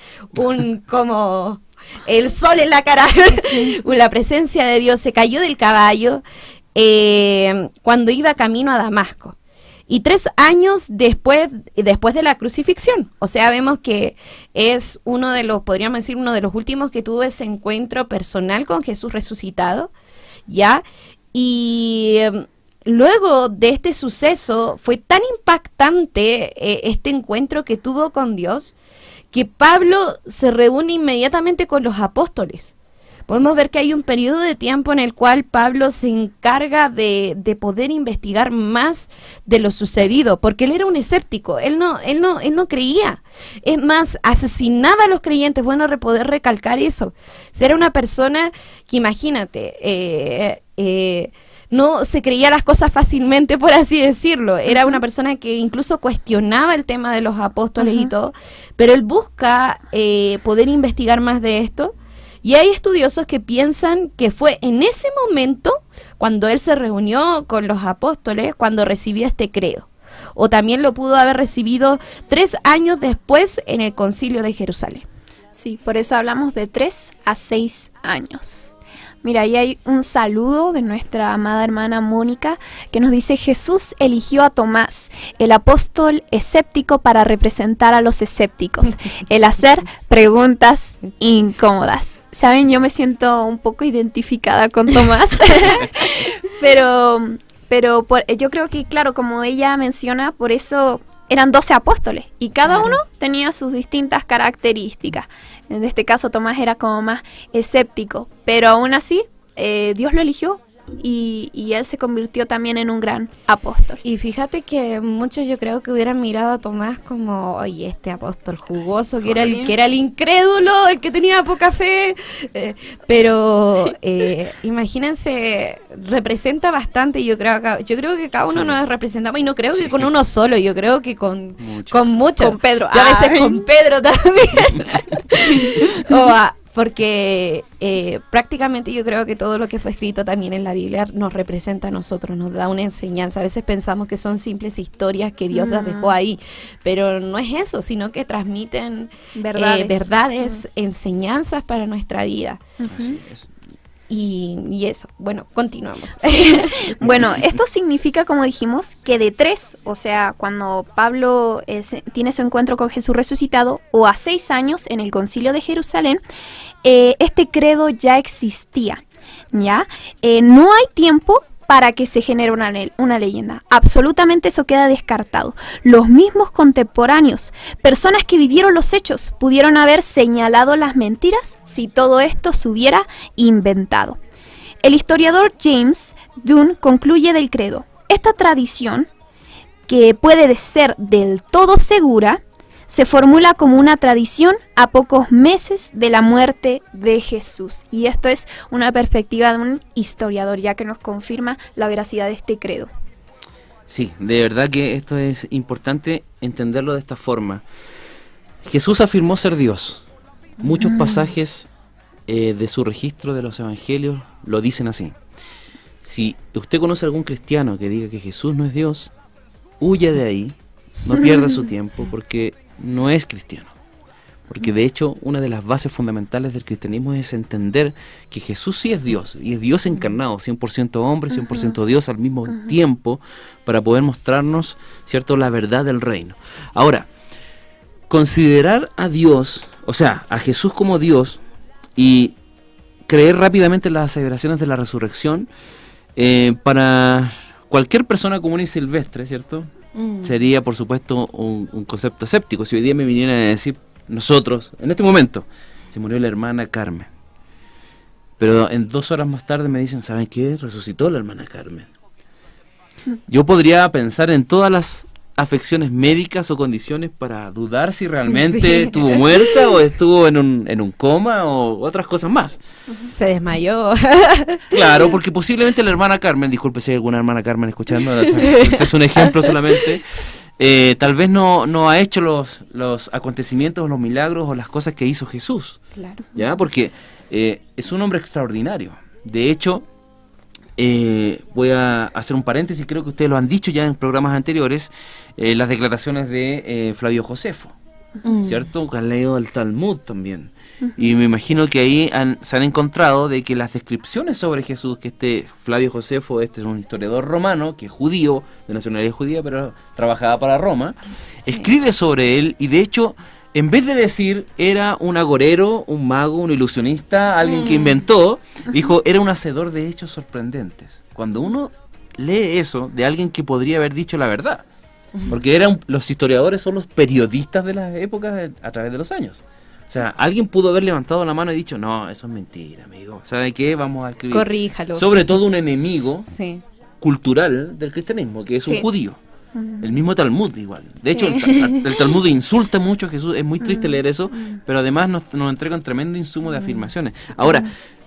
como el sol en la cara, sí. La presencia de Dios. Se cayó del caballo cuando iba camino a Damasco. Y 3 años después de la crucifixión. O sea, vemos que es podríamos decir, uno de los últimos que tuvo ese encuentro personal con Jesús resucitado, ¿ya? Y luego de este suceso fue tan impactante este encuentro que tuvo con Dios, que Pablo se reúne inmediatamente con los apóstoles, podemos ver que hay un periodo de tiempo en el cual Pablo se encarga de poder investigar más de lo sucedido, porque él era un escéptico, él no creía. Es más, asesinaba a los creyentes. Bueno, poder recalcar eso. Era una persona que, imagínate, no se creía las cosas fácilmente, por así decirlo. Era una persona que incluso cuestionaba el tema de los apóstoles y todo, pero él busca poder investigar más de esto. Y hay estudiosos que piensan que fue en ese momento, cuando él se reunió con los apóstoles, cuando recibió este credo. O también lo pudo haber recibido 3 años después en el Concilio de Jerusalén. Sí, por eso hablamos de 3 a 6 años. Mira, ahí hay un saludo de nuestra amada hermana Mónica que nos dice: Jesús eligió a Tomás, el apóstol escéptico, para representar a los escépticos, el hacer preguntas incómodas. Saben, yo me siento un poco identificada con Tomás, pero yo creo que, claro, como ella menciona, por eso eran 12 apóstoles y cada uno tenía sus distintas características. En este caso Tomás era como más escéptico, pero aún así Dios lo eligió y él se convirtió también en un gran apóstol. Y fíjate que muchos, yo creo que hubieran mirado a Tomás como, oye, este apóstol jugoso, que era el incrédulo, el que tenía poca fe, pero imagínense, representa bastante. Yo creo que cada uno nos representamos, y no creo que con uno solo, yo creo que con muchos. Con Pedro. Yo a veces con Pedro también. Porque prácticamente yo creo que todo lo que fue escrito también en la Biblia nos representa a nosotros, nos da una enseñanza. A veces pensamos que son simples historias que Dios las dejó ahí, pero no es eso, sino que transmiten verdades, enseñanzas para nuestra vida. Así es. Y eso, bueno, continuamos. Sí. Bueno, esto significa, como dijimos, que de 3, o sea, cuando Pablo tiene su encuentro con Jesús resucitado, o a 6 años en el Concilio de Jerusalén, este credo ya existía, ¿ya? No hay tiempo para que se genere una leyenda. Absolutamente eso queda descartado. Los mismos contemporáneos, personas que vivieron los hechos, pudieron haber señalado las mentiras si todo esto se hubiera inventado. El historiador James Dunn concluye del credo: esta tradición, que puede ser del todo segura, se formula como una tradición a pocos meses de la muerte de Jesús. Y esto es una perspectiva de un historiador, ya que nos confirma la veracidad de este credo. Sí, de verdad que esto es importante entenderlo de esta forma. Jesús afirmó ser Dios. Muchos pasajes de su registro de los evangelios lo dicen así. Si usted conoce a algún cristiano que diga que Jesús no es Dios, huya de ahí, no pierda su tiempo, porque no es cristiano. Porque de hecho una de las bases fundamentales del cristianismo es entender que Jesús sí es Dios, y es Dios encarnado, 100% hombre, 100% Dios al mismo tiempo, para poder mostrarnos, ¿cierto?, la verdad del reino. Ahora, considerar a Dios, o sea, a Jesús como Dios, y creer rápidamente en las aseveraciones de la resurrección, para cualquier persona común y silvestre, ¿cierto?, sería, por supuesto, un concepto escéptico. Si hoy día me vinieran a decir, nosotros, en este momento, se murió la hermana Carmen, pero en 2 horas más tarde me dicen, ¿saben qué? Resucitó la hermana Carmen. Yo podría pensar en todas las afecciones médicas o condiciones para dudar si realmente estuvo muerta o estuvo en un coma o otras cosas más. Se desmayó. Claro, porque posiblemente la hermana Carmen, disculpe si hay alguna hermana Carmen escuchando, este es un ejemplo solamente, tal vez no ha hecho los acontecimientos, los milagros o las cosas que hizo Jesús. Claro. ¿Ya? Porque es un hombre extraordinario. De hecho, voy a hacer un paréntesis, creo que ustedes lo han dicho ya en programas anteriores, las declaraciones de Flavio Josefo, ¿cierto? Que han leído el Talmud también. Y me imagino que ahí se han encontrado de que las descripciones sobre Jesús, que Flavio Josefo, es un historiador romano, que es judío, de nacionalidad judía, pero trabajaba para Roma, escribe sobre él, y de hecho, en vez de decir era un agorero, un mago, un ilusionista, alguien que inventó, dijo era un hacedor de hechos sorprendentes. Cuando uno lee eso de alguien que podría haber dicho la verdad, porque los historiadores son los periodistas de las épocas a través de los años. O sea, alguien pudo haber levantado la mano y dicho, no, eso es mentira, amigo. ¿Sabe qué? Vamos a escribir. Corríjalo. Sobre todo un enemigo Sí. cultural del cristianismo, que es un Sí. judío. El mismo Talmud igual. De hecho, Sí. el Talmud insulta mucho a Jesús. Es muy triste leer eso, pero además nos entrega un tremendo insumo de afirmaciones. Ahora,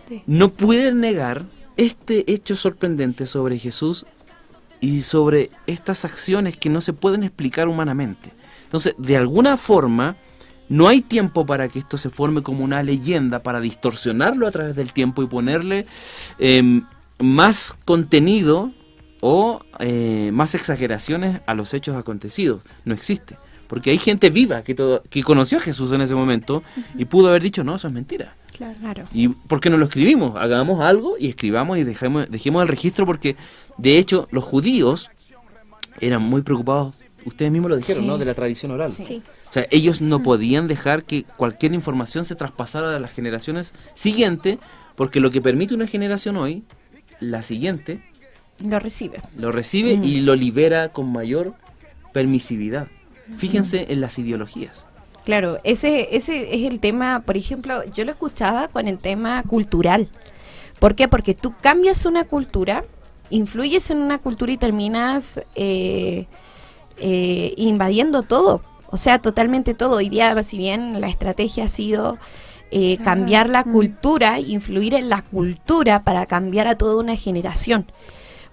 Sí. no pueden negar este hecho sorprendente sobre Jesús y sobre estas acciones que no se pueden explicar humanamente. Entonces, de alguna forma, no hay tiempo para que esto se forme como una leyenda, para distorsionarlo a través del tiempo y ponerle más contenido o más exageraciones a los hechos acontecidos. No existe. Porque hay gente viva que conoció a Jesús en ese momento y pudo haber dicho, no, eso es mentira. Claro. ¿Y por qué no lo escribimos? Hagamos algo y escribamos y dejemos el registro, porque de hecho los judíos eran muy preocupados, ustedes mismos lo dijeron, Sí. ¿no? De la tradición oral. Sí. O sea, ellos no podían dejar que cualquier información se traspasara a las generaciones siguientes, porque lo que permite una generación hoy, la siguiente, Lo recibe. lo recibe y lo libera con mayor permisividad. Fíjense en las ideologías. Claro, ese es el tema, por ejemplo, yo lo escuchaba con el tema cultural. ¿Por qué? Porque tú cambias una cultura, influyes en una cultura y terminas invadiendo todo. O sea, totalmente todo. Hoy día, si bien la estrategia ha sido cambiar la cultura, influir en la cultura para cambiar a toda una generación.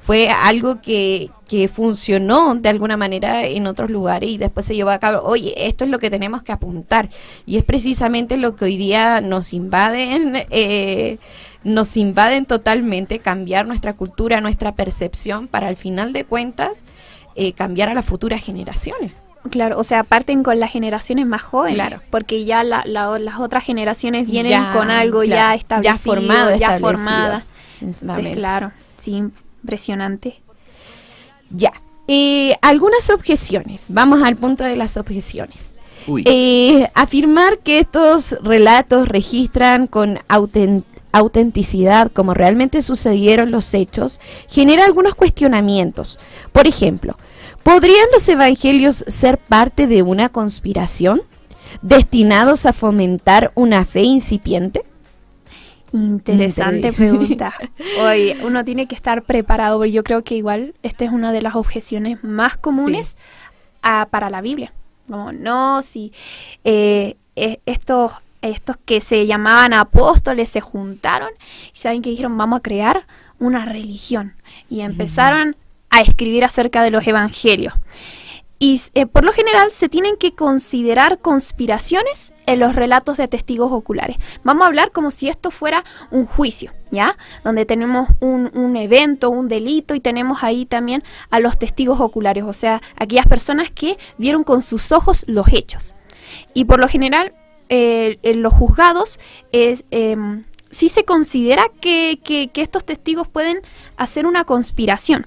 Fue algo que funcionó de alguna manera en otros lugares y después se llevó a cabo. Oye, esto es lo que tenemos que apuntar. Y es precisamente lo que hoy día nos invaden totalmente, cambiar nuestra cultura, nuestra percepción, para al final de cuentas cambiar a las futuras generaciones. Claro, o sea, parten con las generaciones más jóvenes, Claro. porque ya las otras generaciones vienen Ya, con algo claro, ya establecido, ya establecido. formada. Sí, Exactamente. claro, sí, impresionante. Ya. Algunas objeciones. Vamos al punto de las objeciones. Uy. Afirmar que estos relatos registran con autenticidad como realmente sucedieron los hechos genera algunos cuestionamientos. Por ejemplo, ¿podrían los evangelios ser parte de una conspiración destinados a fomentar una fe incipiente? Interesante pregunta. Oye, uno tiene que estar preparado, porque yo creo que igual esta es una de las objeciones más comunes para la Biblia. Como, no, si estos que se llamaban apóstoles se juntaron y saben que dijeron, vamos a crear una religión. Y empezaron a escribir acerca de los evangelios. Y por lo general se tienen que considerar conspiraciones en los relatos de testigos oculares. Vamos a hablar como si esto fuera un juicio, ¿ya? Donde tenemos un evento, un delito, y tenemos ahí también a los testigos oculares, o sea, aquellas personas que vieron con sus ojos los hechos. Y por lo general, en los juzgados sí se considera que estos testigos pueden hacer una conspiración.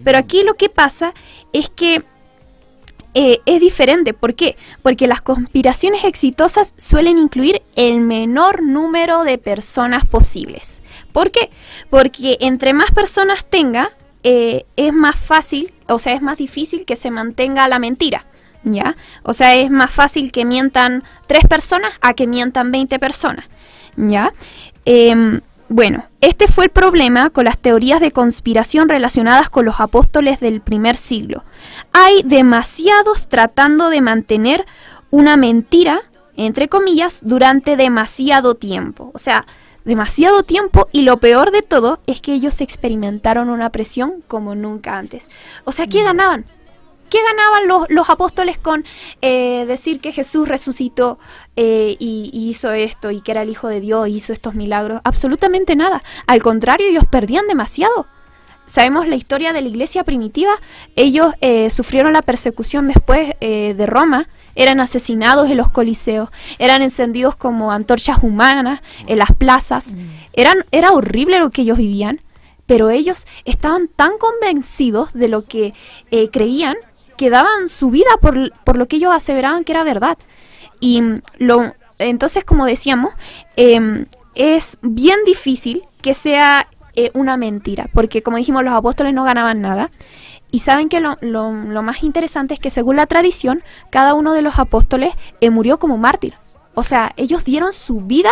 Pero aquí lo que pasa es que es diferente. ¿Por qué? Porque las conspiraciones exitosas suelen incluir el menor número de personas posibles. ¿Por qué? Porque entre más personas tenga, es más fácil, o sea, es más difícil que se mantenga la mentira, ¿ya? O sea, es más fácil que mientan 3 personas a que mientan 20 personas, ¿ya? Bueno, este fue el problema con las teorías de conspiración relacionadas con los apóstoles del primer siglo. Hay demasiados tratando de mantener una mentira, entre comillas, durante demasiado tiempo. O sea, demasiado tiempo, y lo peor de todo es que ellos experimentaron una presión como nunca antes. O sea, ¿qué ganaban? ¿Qué ganaban los apóstoles con decir que Jesús resucitó y hizo esto, y que era el Hijo de Dios, y hizo estos milagros? Absolutamente nada. Al contrario, ellos perdían demasiado. Sabemos la historia de la iglesia primitiva. Ellos sufrieron la persecución después de Roma. Eran asesinados en los coliseos. Eran encendidos como antorchas humanas en las plazas. Era horrible lo que ellos vivían. Pero ellos estaban tan convencidos de lo que creían, que daban su vida por lo que ellos aseveraban que era verdad. Y entonces, como decíamos, es bien difícil que sea una mentira, porque como dijimos, los apóstoles no ganaban nada. Y saben que lo más interesante es que según la tradición, cada uno de los apóstoles murió como mártir. O sea, ellos dieron su vida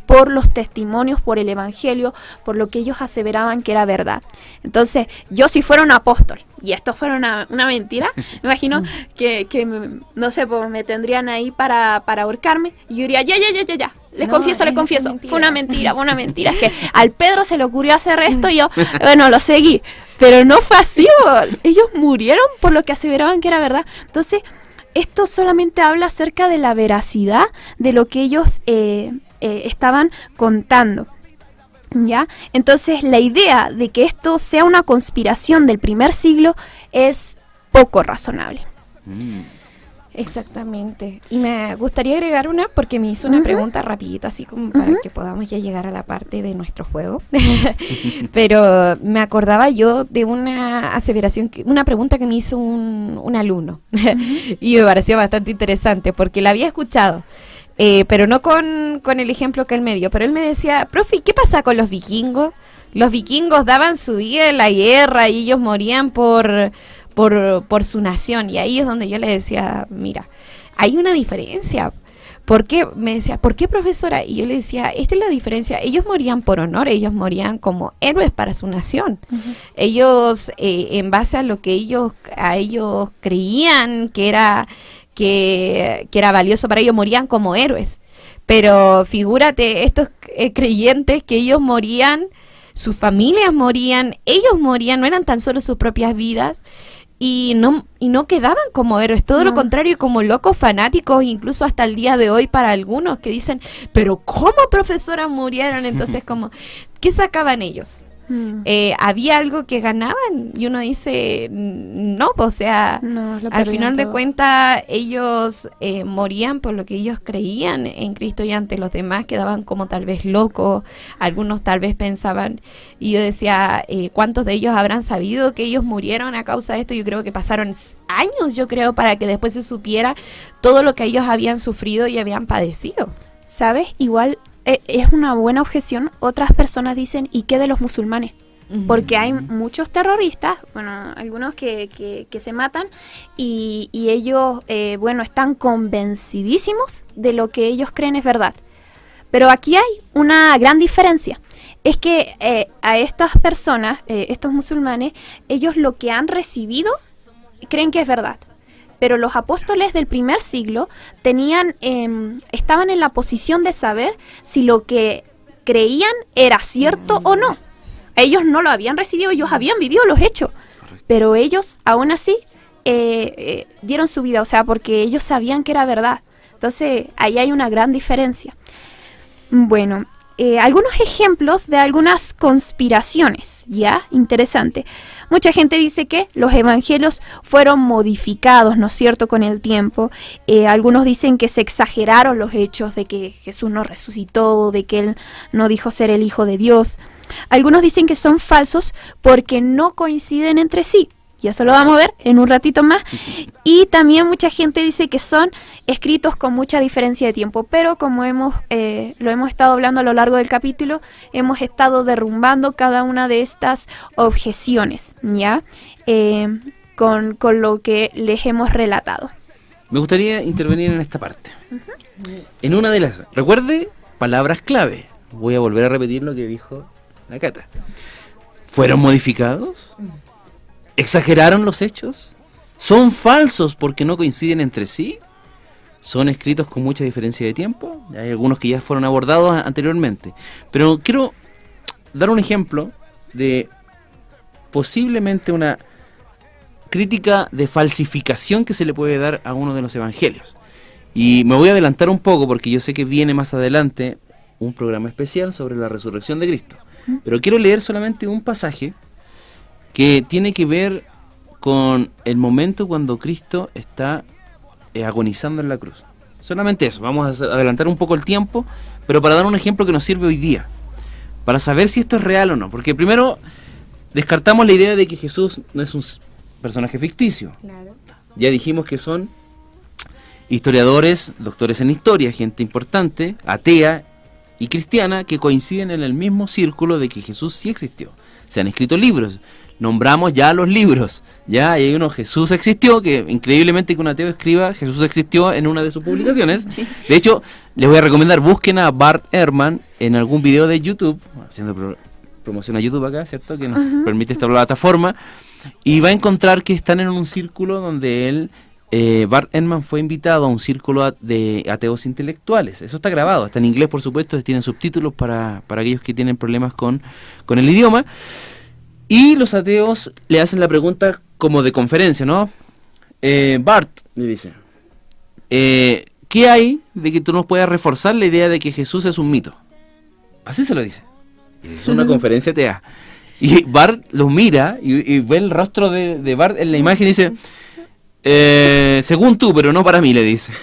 por los testimonios, por el evangelio, por lo que ellos aseveraban que era verdad. Entonces, yo si fuera un apóstol, y esto fuera una mentira, me imagino que no sé, pues me tendrían ahí para ahorcarme, y yo diría, ya, les confieso, fue una mentira. Es que al Pedro se le ocurrió hacer esto y yo, bueno, lo seguí. Pero no fue así, ellos murieron por lo que aseveraban que era verdad. Entonces, esto solamente habla acerca de la veracidad de lo que ellos estaban contando, ¿ya? Entonces, la idea de que esto sea una conspiración del primer siglo es poco razonable. Exactamente. Y me gustaría agregar una, porque me hizo una pregunta rapidito, así como para que podamos ya llegar a la parte de nuestro juego. Pero me acordaba yo de una aseveración, una pregunta que me hizo un alumno. Y me pareció bastante interesante, porque la había escuchado. Pero no con el ejemplo que él me dio. Pero él me decía, profe, ¿qué pasa con los vikingos? Los vikingos daban su vida en la guerra y ellos morían por su nación. Y ahí es donde yo le decía, mira, hay una diferencia. ¿Por qué? Me decía, ¿por qué, profesora? Y yo le decía, esta es la diferencia. Ellos morían por honor, ellos morían como héroes para su nación. Ellos, en base a lo que ellos creían que era valioso para ellos, morían como héroes. Pero figúrate, estos creyentes que ellos morían, sus familias morían, ellos morían, no eran tan solo sus propias vidas, y no quedaban como héroes, todo lo contrario, como locos fanáticos, incluso hasta el día de hoy para algunos que dicen, pero ¿cómo, profesora, murieron? Entonces, como, ¿qué sacaban ellos? Había algo que ganaban, y uno dice, no, o sea, al final de cuentas ellos morían por lo que ellos creían en Cristo, y ante los demás quedaban como tal vez locos, algunos tal vez pensaban, y yo decía, ¿cuántos de ellos habrán sabido que ellos murieron a causa de esto? Yo creo que pasaron años, para que después se supiera todo lo que ellos habían sufrido y habían padecido. ¿Sabes? Igual es una buena objeción. Otras personas dicen, ¿y qué de los musulmanes? Porque hay muchos terroristas, bueno, algunos que se matan, y ellos, están convencidísimos de lo que ellos creen es verdad. Pero aquí hay una gran diferencia. Es que a estas personas, estos musulmanes, ellos lo que han recibido creen que es verdad. Pero los apóstoles del primer siglo estaban en la posición de saber si lo que creían era cierto o no. Ellos no lo habían recibido, ellos habían vivido los hechos. Correcto. Pero ellos, aún así, dieron su vida, o sea, porque ellos sabían que era verdad. Entonces, ahí hay una gran diferencia. Bueno, algunos ejemplos de algunas conspiraciones, ¿ya? Interesante. Mucha gente dice que los evangelios fueron modificados, ¿no es cierto?, con el tiempo. Algunos dicen que se exageraron los hechos, de que Jesús no resucitó, de que Él no dijo ser el Hijo de Dios. Algunos dicen que son falsos porque no coinciden entre sí. Y eso lo vamos a ver en un ratito más. Y también mucha gente dice que son escritos con mucha diferencia de tiempo. Pero como lo hemos estado hablando a lo largo del capítulo, hemos estado derrumbando cada una de estas objeciones, ¿ya? Con lo que les hemos relatado. Me gustaría intervenir en esta parte. En una de las... Recuerde, palabras clave. Voy a volver a repetir lo que dijo la Cata. ¿Fueron modificados? ¿Exageraron los hechos? ¿Son falsos porque no coinciden entre sí? ¿Son escritos con mucha diferencia de tiempo? Hay algunos que ya fueron abordados anteriormente. Pero quiero dar un ejemplo de posiblemente una crítica de falsificación que se le puede dar a uno de los evangelios. Y me voy a adelantar un poco porque yo sé que viene más adelante un programa especial sobre la resurrección de Cristo. Pero quiero leer solamente un pasaje que tiene que ver con el momento cuando Cristo está agonizando en la cruz. Solamente eso, vamos a adelantar un poco el tiempo, pero para dar un ejemplo que nos sirve hoy día, para saber si esto es real o no. Porque primero descartamos la idea de que Jesús no es un personaje ficticio. Claro. Ya dijimos que son historiadores, doctores en historia, gente importante, atea y cristiana, que coinciden en el mismo círculo de que Jesús sí existió. Se han escrito libros nombramos ya los libros, ya, y hay uno, Jesús existió, que increíblemente que un ateo escriba Jesús existió en una de sus publicaciones. Sí. De hecho, les voy a recomendar, busquen a Bart Ehrman en algún video de YouTube, haciendo promoción a YouTube acá, ¿cierto? Que nos permite esta plataforma, y va a encontrar que están en un círculo donde él, Bart Ehrman fue invitado a un círculo de ateos intelectuales. Eso está grabado, está en inglés, por supuesto, tienen subtítulos para aquellos que tienen problemas con el idioma. Y los ateos le hacen la pregunta como de conferencia, ¿no? Bart, le dice, ¿qué hay de que tú nos puedas reforzar la idea de que Jesús es un mito? Así se lo dice. Es una conferencia atea. Y Bart lo mira y ve el rostro de Bart en la imagen y dice... según tú, pero no para mí, le dice.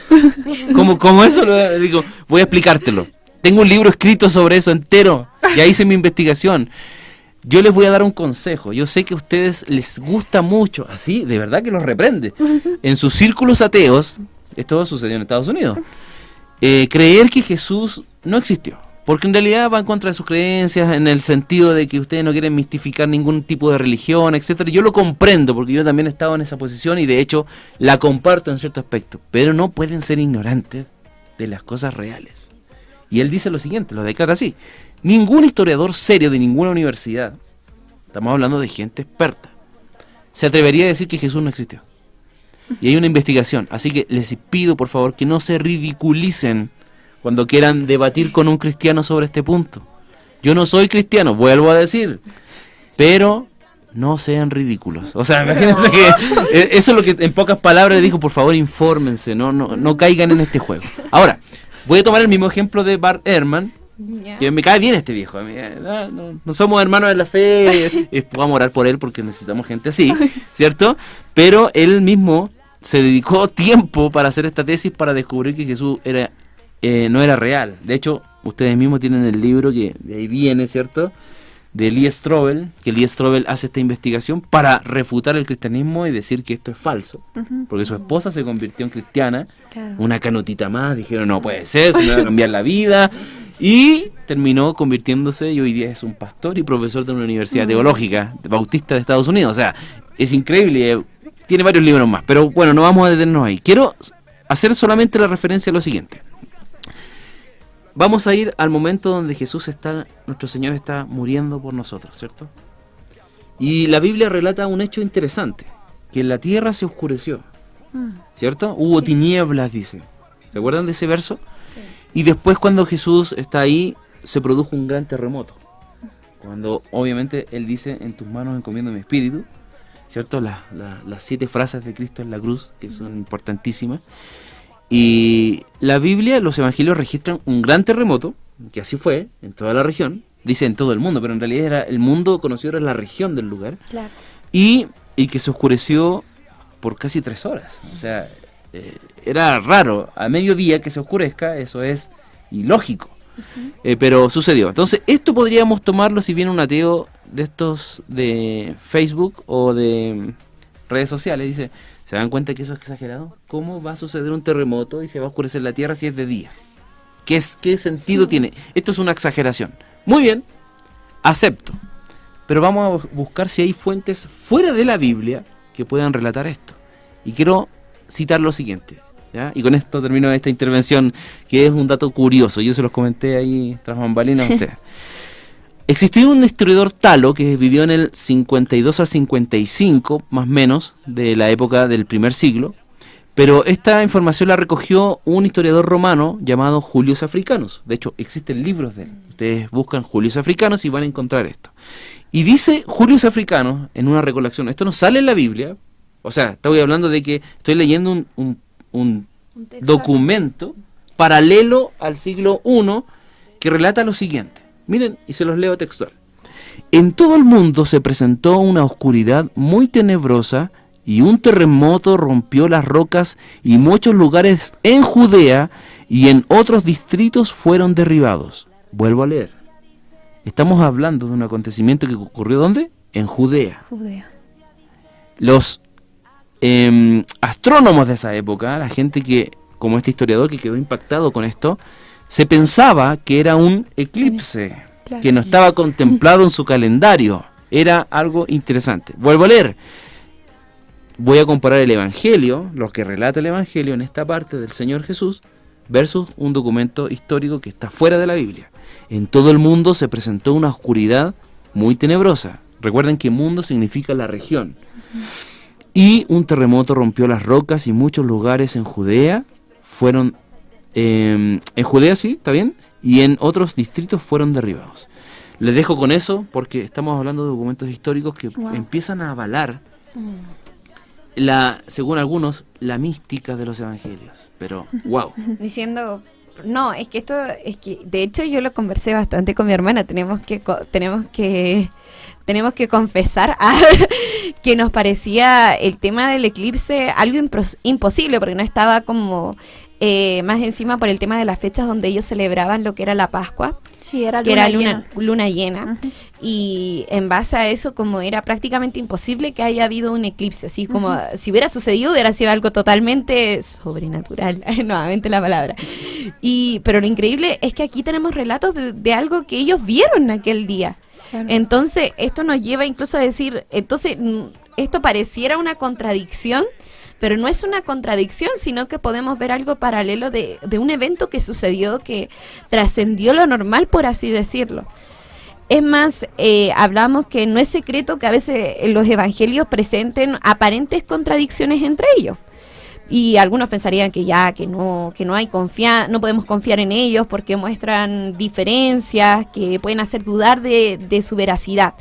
Como eso, le digo, voy a explicártelo. Tengo un libro escrito sobre eso entero. Ya hice mi investigación. Yo les voy a dar un consejo. Yo sé que a ustedes les gusta mucho, así, de verdad que los reprende. En sus círculos ateos, esto sucedió en Estados Unidos, creer que Jesús no existió. Porque en realidad va en contra de sus creencias, en el sentido de que ustedes no quieren mistificar ningún tipo de religión, etcétera. Yo lo comprendo, porque yo también he estado en esa posición y de hecho la comparto en cierto aspecto. Pero no pueden ser ignorantes de las cosas reales. Y él dice lo siguiente, lo declara así: ningún historiador serio de ninguna universidad, estamos hablando de gente experta, se atrevería a decir que Jesús no existió. Y hay una investigación, así que les pido por favor que no se ridiculicen cuando quieran debatir con un cristiano sobre este punto. Yo no soy cristiano, vuelvo a decir, pero no sean ridículos. O sea, imagínense que eso es lo que en pocas palabras le dijo, por favor infórmense, no caigan en este juego. Ahora, voy a tomar el mismo ejemplo de Bart Ehrman, que me cae bien este viejo. A mí, no somos hermanos de la fe, vamos a orar por él porque necesitamos gente así, ¿cierto? Pero él mismo se dedicó tiempo para hacer esta tesis, para descubrir que Jesús no era real. De hecho, ustedes mismos tienen el libro que de ahí viene, ¿cierto?, de Lee Strobel, que Lee Strobel hace esta investigación para refutar el cristianismo y decir que esto es falso, porque su esposa se convirtió en cristiana, Claro. una canotita más, dijeron no puede ser, se me va a cambiar la vida, y terminó convirtiéndose y hoy día es un pastor y profesor de una universidad teológica bautista de Estados Unidos. O sea, es increíble, tiene varios libros más, pero bueno, no vamos a detenernos ahí. Quiero hacer solamente la referencia a lo siguiente. Vamos a ir al momento donde nuestro Señor está muriendo por nosotros, ¿cierto? Y la Biblia relata un hecho interesante, que la tierra se oscureció, ¿cierto? Hubo tinieblas, dice. ¿Se acuerdan de ese verso? Sí. Y después cuando Jesús está ahí, se produjo un gran terremoto. Cuando obviamente Él dice, en tus manos encomiendo mi espíritu, ¿cierto? Las 7 frases de Cristo en la cruz, que son importantísimas. Y la Biblia, los evangelios registran un gran terremoto, que así fue, en toda la región, dice en todo el mundo, pero en realidad era el mundo conocido, era la región del lugar, Claro. y que se oscureció por casi 3 horas. O sea, era raro, a mediodía que se oscurezca, eso es ilógico, pero sucedió. Entonces, esto podríamos tomarlo si viene un ateo de estos de Facebook o de redes sociales, dice... ¿Se dan cuenta que eso es exagerado? ¿Cómo va a suceder un terremoto y se va a oscurecer la tierra si es de día? ¿Qué sentido tiene? Esto es una exageración. Muy bien, acepto. Pero vamos a buscar si hay fuentes fuera de la Biblia que puedan relatar esto. Y quiero citar lo siguiente, ¿ya? Y con esto termino esta intervención, que es un dato curioso. Yo se los comenté ahí tras bambalinas a ustedes. Existió un historiador Talo que vivió en el 52 al 55, más o menos, de la época del primer siglo, pero esta información la recogió un historiador romano llamado Julius Africanus. De hecho, existen libros de él. Ustedes buscan Julius Africanus y van a encontrar esto. Y dice Julius Africanus en una recolección, esto no sale en la Biblia, o sea, estoy hablando de que estoy leyendo un documento paralelo al siglo I que relata lo siguiente. Miren, y se los leo textual. En todo el mundo se presentó una oscuridad muy tenebrosa y un terremoto rompió las rocas y muchos lugares en Judea y en otros distritos fueron derribados. Vuelvo a leer. Estamos hablando de un acontecimiento que ocurrió ¿dónde? En Judea. Los astrónomos de esa época, la gente que, como este historiador que quedó impactado con esto, se pensaba que era un eclipse, Claro. que no estaba contemplado en su calendario. Era algo interesante. Vuelvo a leer. Voy a comparar el Evangelio, lo que relata el Evangelio en esta parte del Señor Jesús, versus un documento histórico que está fuera de la Biblia. En todo el mundo se presentó una oscuridad muy tenebrosa. Recuerden que mundo significa la región. Y un terremoto rompió las rocas y muchos lugares en Judea fueron... en Judea, sí, ¿está bien? Y en otros distritos fueron derribados. Les dejo con eso porque estamos hablando de documentos históricos que empiezan a avalar, según algunos, la mística de los evangelios. Pero, wow. Diciendo, no, es que de hecho yo lo conversé bastante con mi hermana, tenemos que confesar que nos parecía el tema del eclipse algo imposible, porque no estaba como más encima por el tema de las fechas donde ellos celebraban lo que era la Pascua. Sí, era luna llena. Uh-huh. Y en base a eso, como era prácticamente imposible que haya habido un eclipse, así como si hubiera sucedido, hubiera sido algo totalmente sobrenatural, nuevamente la palabra. Pero lo increíble es que aquí tenemos relatos de algo que ellos vieron aquel día. Claro. Entonces, esto nos lleva incluso a decir, entonces, esto pareciera una contradicción, pero no es una contradicción, sino que podemos ver algo paralelo de un evento que sucedió, que trascendió lo normal, por así decirlo. Es más, hablamos que no es secreto que a veces los evangelios presenten aparentes contradicciones entre ellos. Y algunos pensarían que no hay no podemos confiar en ellos porque muestran diferencias que pueden hacer dudar de su veracidad.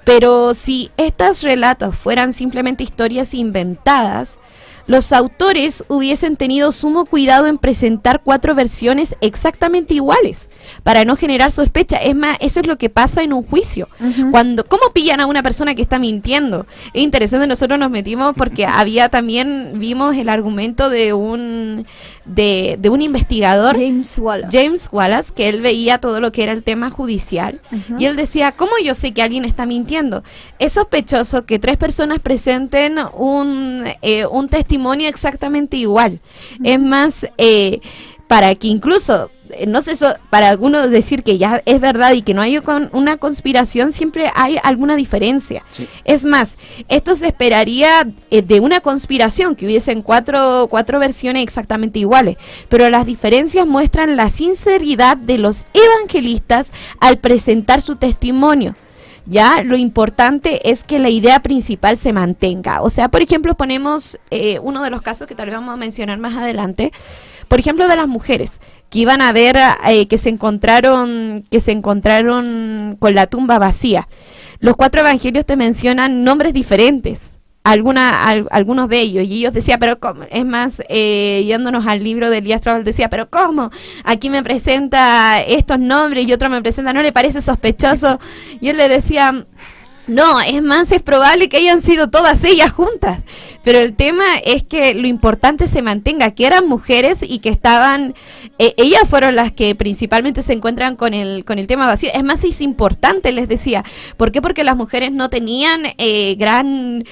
Pero si estos relatos fueran simplemente historias inventadas, los autores hubiesen tenido sumo cuidado en presentar 4 versiones exactamente iguales, para no generar sospecha. Es más, eso es lo que pasa en un juicio. Uh-huh. ¿Cómo pillan a una persona que está mintiendo? Es interesante, nosotros nos metimos porque vimos el argumento de un investigador, James Wallace, que él veía todo lo que era el tema judicial, uh-huh. Y él decía, ¿cómo yo sé que alguien está mintiendo? Es sospechoso que 3 personas presenten un testimonio exactamente igual. Uh-huh. Es más, para que incluso, no sé, para algunos decir que ya es verdad y que no hay una conspiración, siempre hay alguna diferencia. Sí. Es más, esto se esperaría de una conspiración, que hubiesen cuatro versiones exactamente iguales, pero las diferencias muestran la sinceridad de los evangelistas al presentar su testimonio. Ya, lo importante es que la idea principal se mantenga. O sea, por ejemplo, ponemos uno de los casos que tal vez vamos a mencionar más adelante, por ejemplo, de las mujeres que iban a ver que se encontraron con la tumba vacía. Los 4 evangelios te mencionan nombres diferentes, algunos de ellos, y ellos decían, pero ¿cómo? Es más, yéndonos al libro de Elías Travel, decía, pero ¿cómo? Aquí me presenta estos nombres y otro me presenta, ¿no le parece sospechoso? Y él le decía, no, es más, es probable que hayan sido todas ellas juntas, pero el tema es que lo importante se mantenga, que eran mujeres y que estaban, ellas fueron las que principalmente se encuentran con el tema vacío. Es más, es importante, les decía, ¿por qué? Porque las mujeres no tenían gran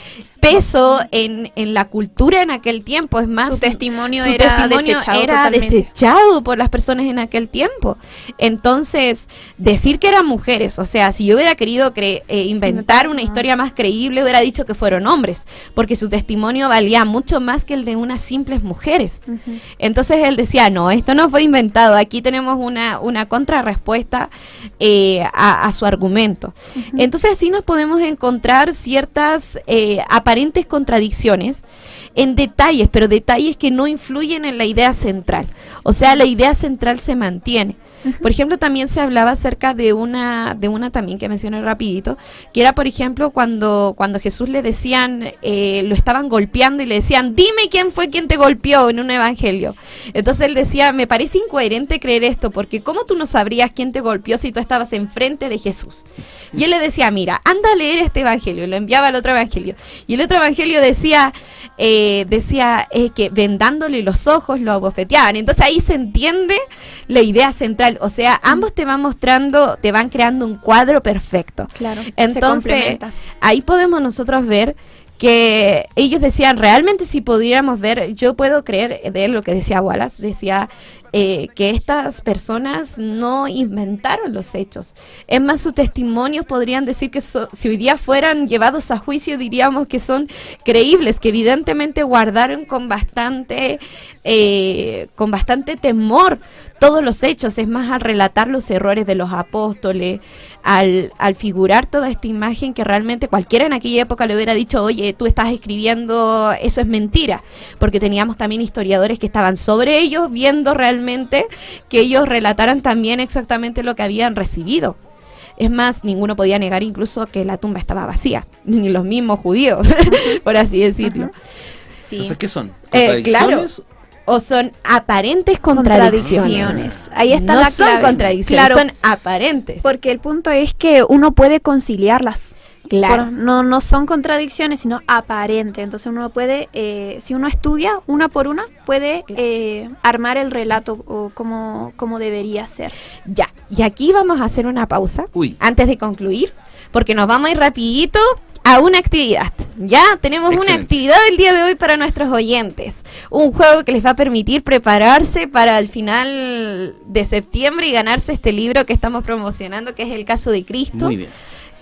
peso en la cultura en aquel tiempo. Es más, su testimonio era desechado por las personas en aquel tiempo. Entonces, decir que eran mujeres, o sea, si yo hubiera querido inventar una historia más creíble, hubiera dicho que fueron hombres, porque su testimonio valía mucho más que el de unas simples mujeres. Uh-huh. Entonces él decía, no, esto no fue inventado, aquí tenemos una contrarrespuesta a su argumento. Uh-huh. Entonces así nos podemos encontrar ciertas aparentes contradicciones en detalles, pero detalles que no influyen en la idea central. O sea, la idea central se mantiene. Uh-huh. Por ejemplo, también se hablaba acerca de una también que mencioné rapidito, que era, por ejemplo, cuando Jesús le decían, lo estaban golpeando y le decían, dime quién fue quien te golpeó, en un evangelio. Entonces él decía, me parece incoherente creer esto, porque ¿cómo tú no sabrías quién te golpeó si tú estabas enfrente de Jesús? Y él le decía, mira, anda a leer este evangelio, y lo enviaba al otro evangelio. Y el otro evangelio decía que vendándole los ojos lo abofeteaban. Entonces ahí se entiende la idea central. O sea, ambos te van mostrando, te van creando un cuadro perfecto. Claro. Entonces, ahí podemos nosotros ver que ellos decían, realmente si pudiéramos ver, yo puedo creer de lo que decía Wallace, decía que estas personas no inventaron los hechos. Es más, sus testimonios podrían decir que si hoy día fueran llevados a juicio, diríamos que son creíbles, que evidentemente guardaron con bastante temor todos los hechos. Es más, al relatar los errores de los apóstoles, al figurar toda esta imagen que realmente cualquiera en aquella época le hubiera dicho, oye, tú estás escribiendo, eso es mentira, porque teníamos también historiadores que estaban sobre ellos, viendo realmente que ellos relataran también exactamente lo que habían recibido. Es más, ninguno podía negar incluso que la tumba estaba vacía, ni los mismos judíos, por así decirlo. Sí. Entonces, ¿qué son? Claro. O son aparentes contradicciones. Ahí está no la clave. Son contradicciones, claro, son aparentes. porque el punto es que uno puede conciliarlas. Claro. No son contradicciones, sino aparentes. Entonces uno puede, si uno estudia una por una, puede armar el relato o como debería ser. Ya, y aquí vamos a hacer una pausa antes de concluir, porque nos vamos a ir rapidito a una actividad. Ya tenemos Excelente. Una actividad el día de hoy para nuestros oyentes. Un juego que les va a permitir prepararse para el final de septiembre y ganarse este libro que estamos promocionando, que es El Caso de Cristo. Muy bien.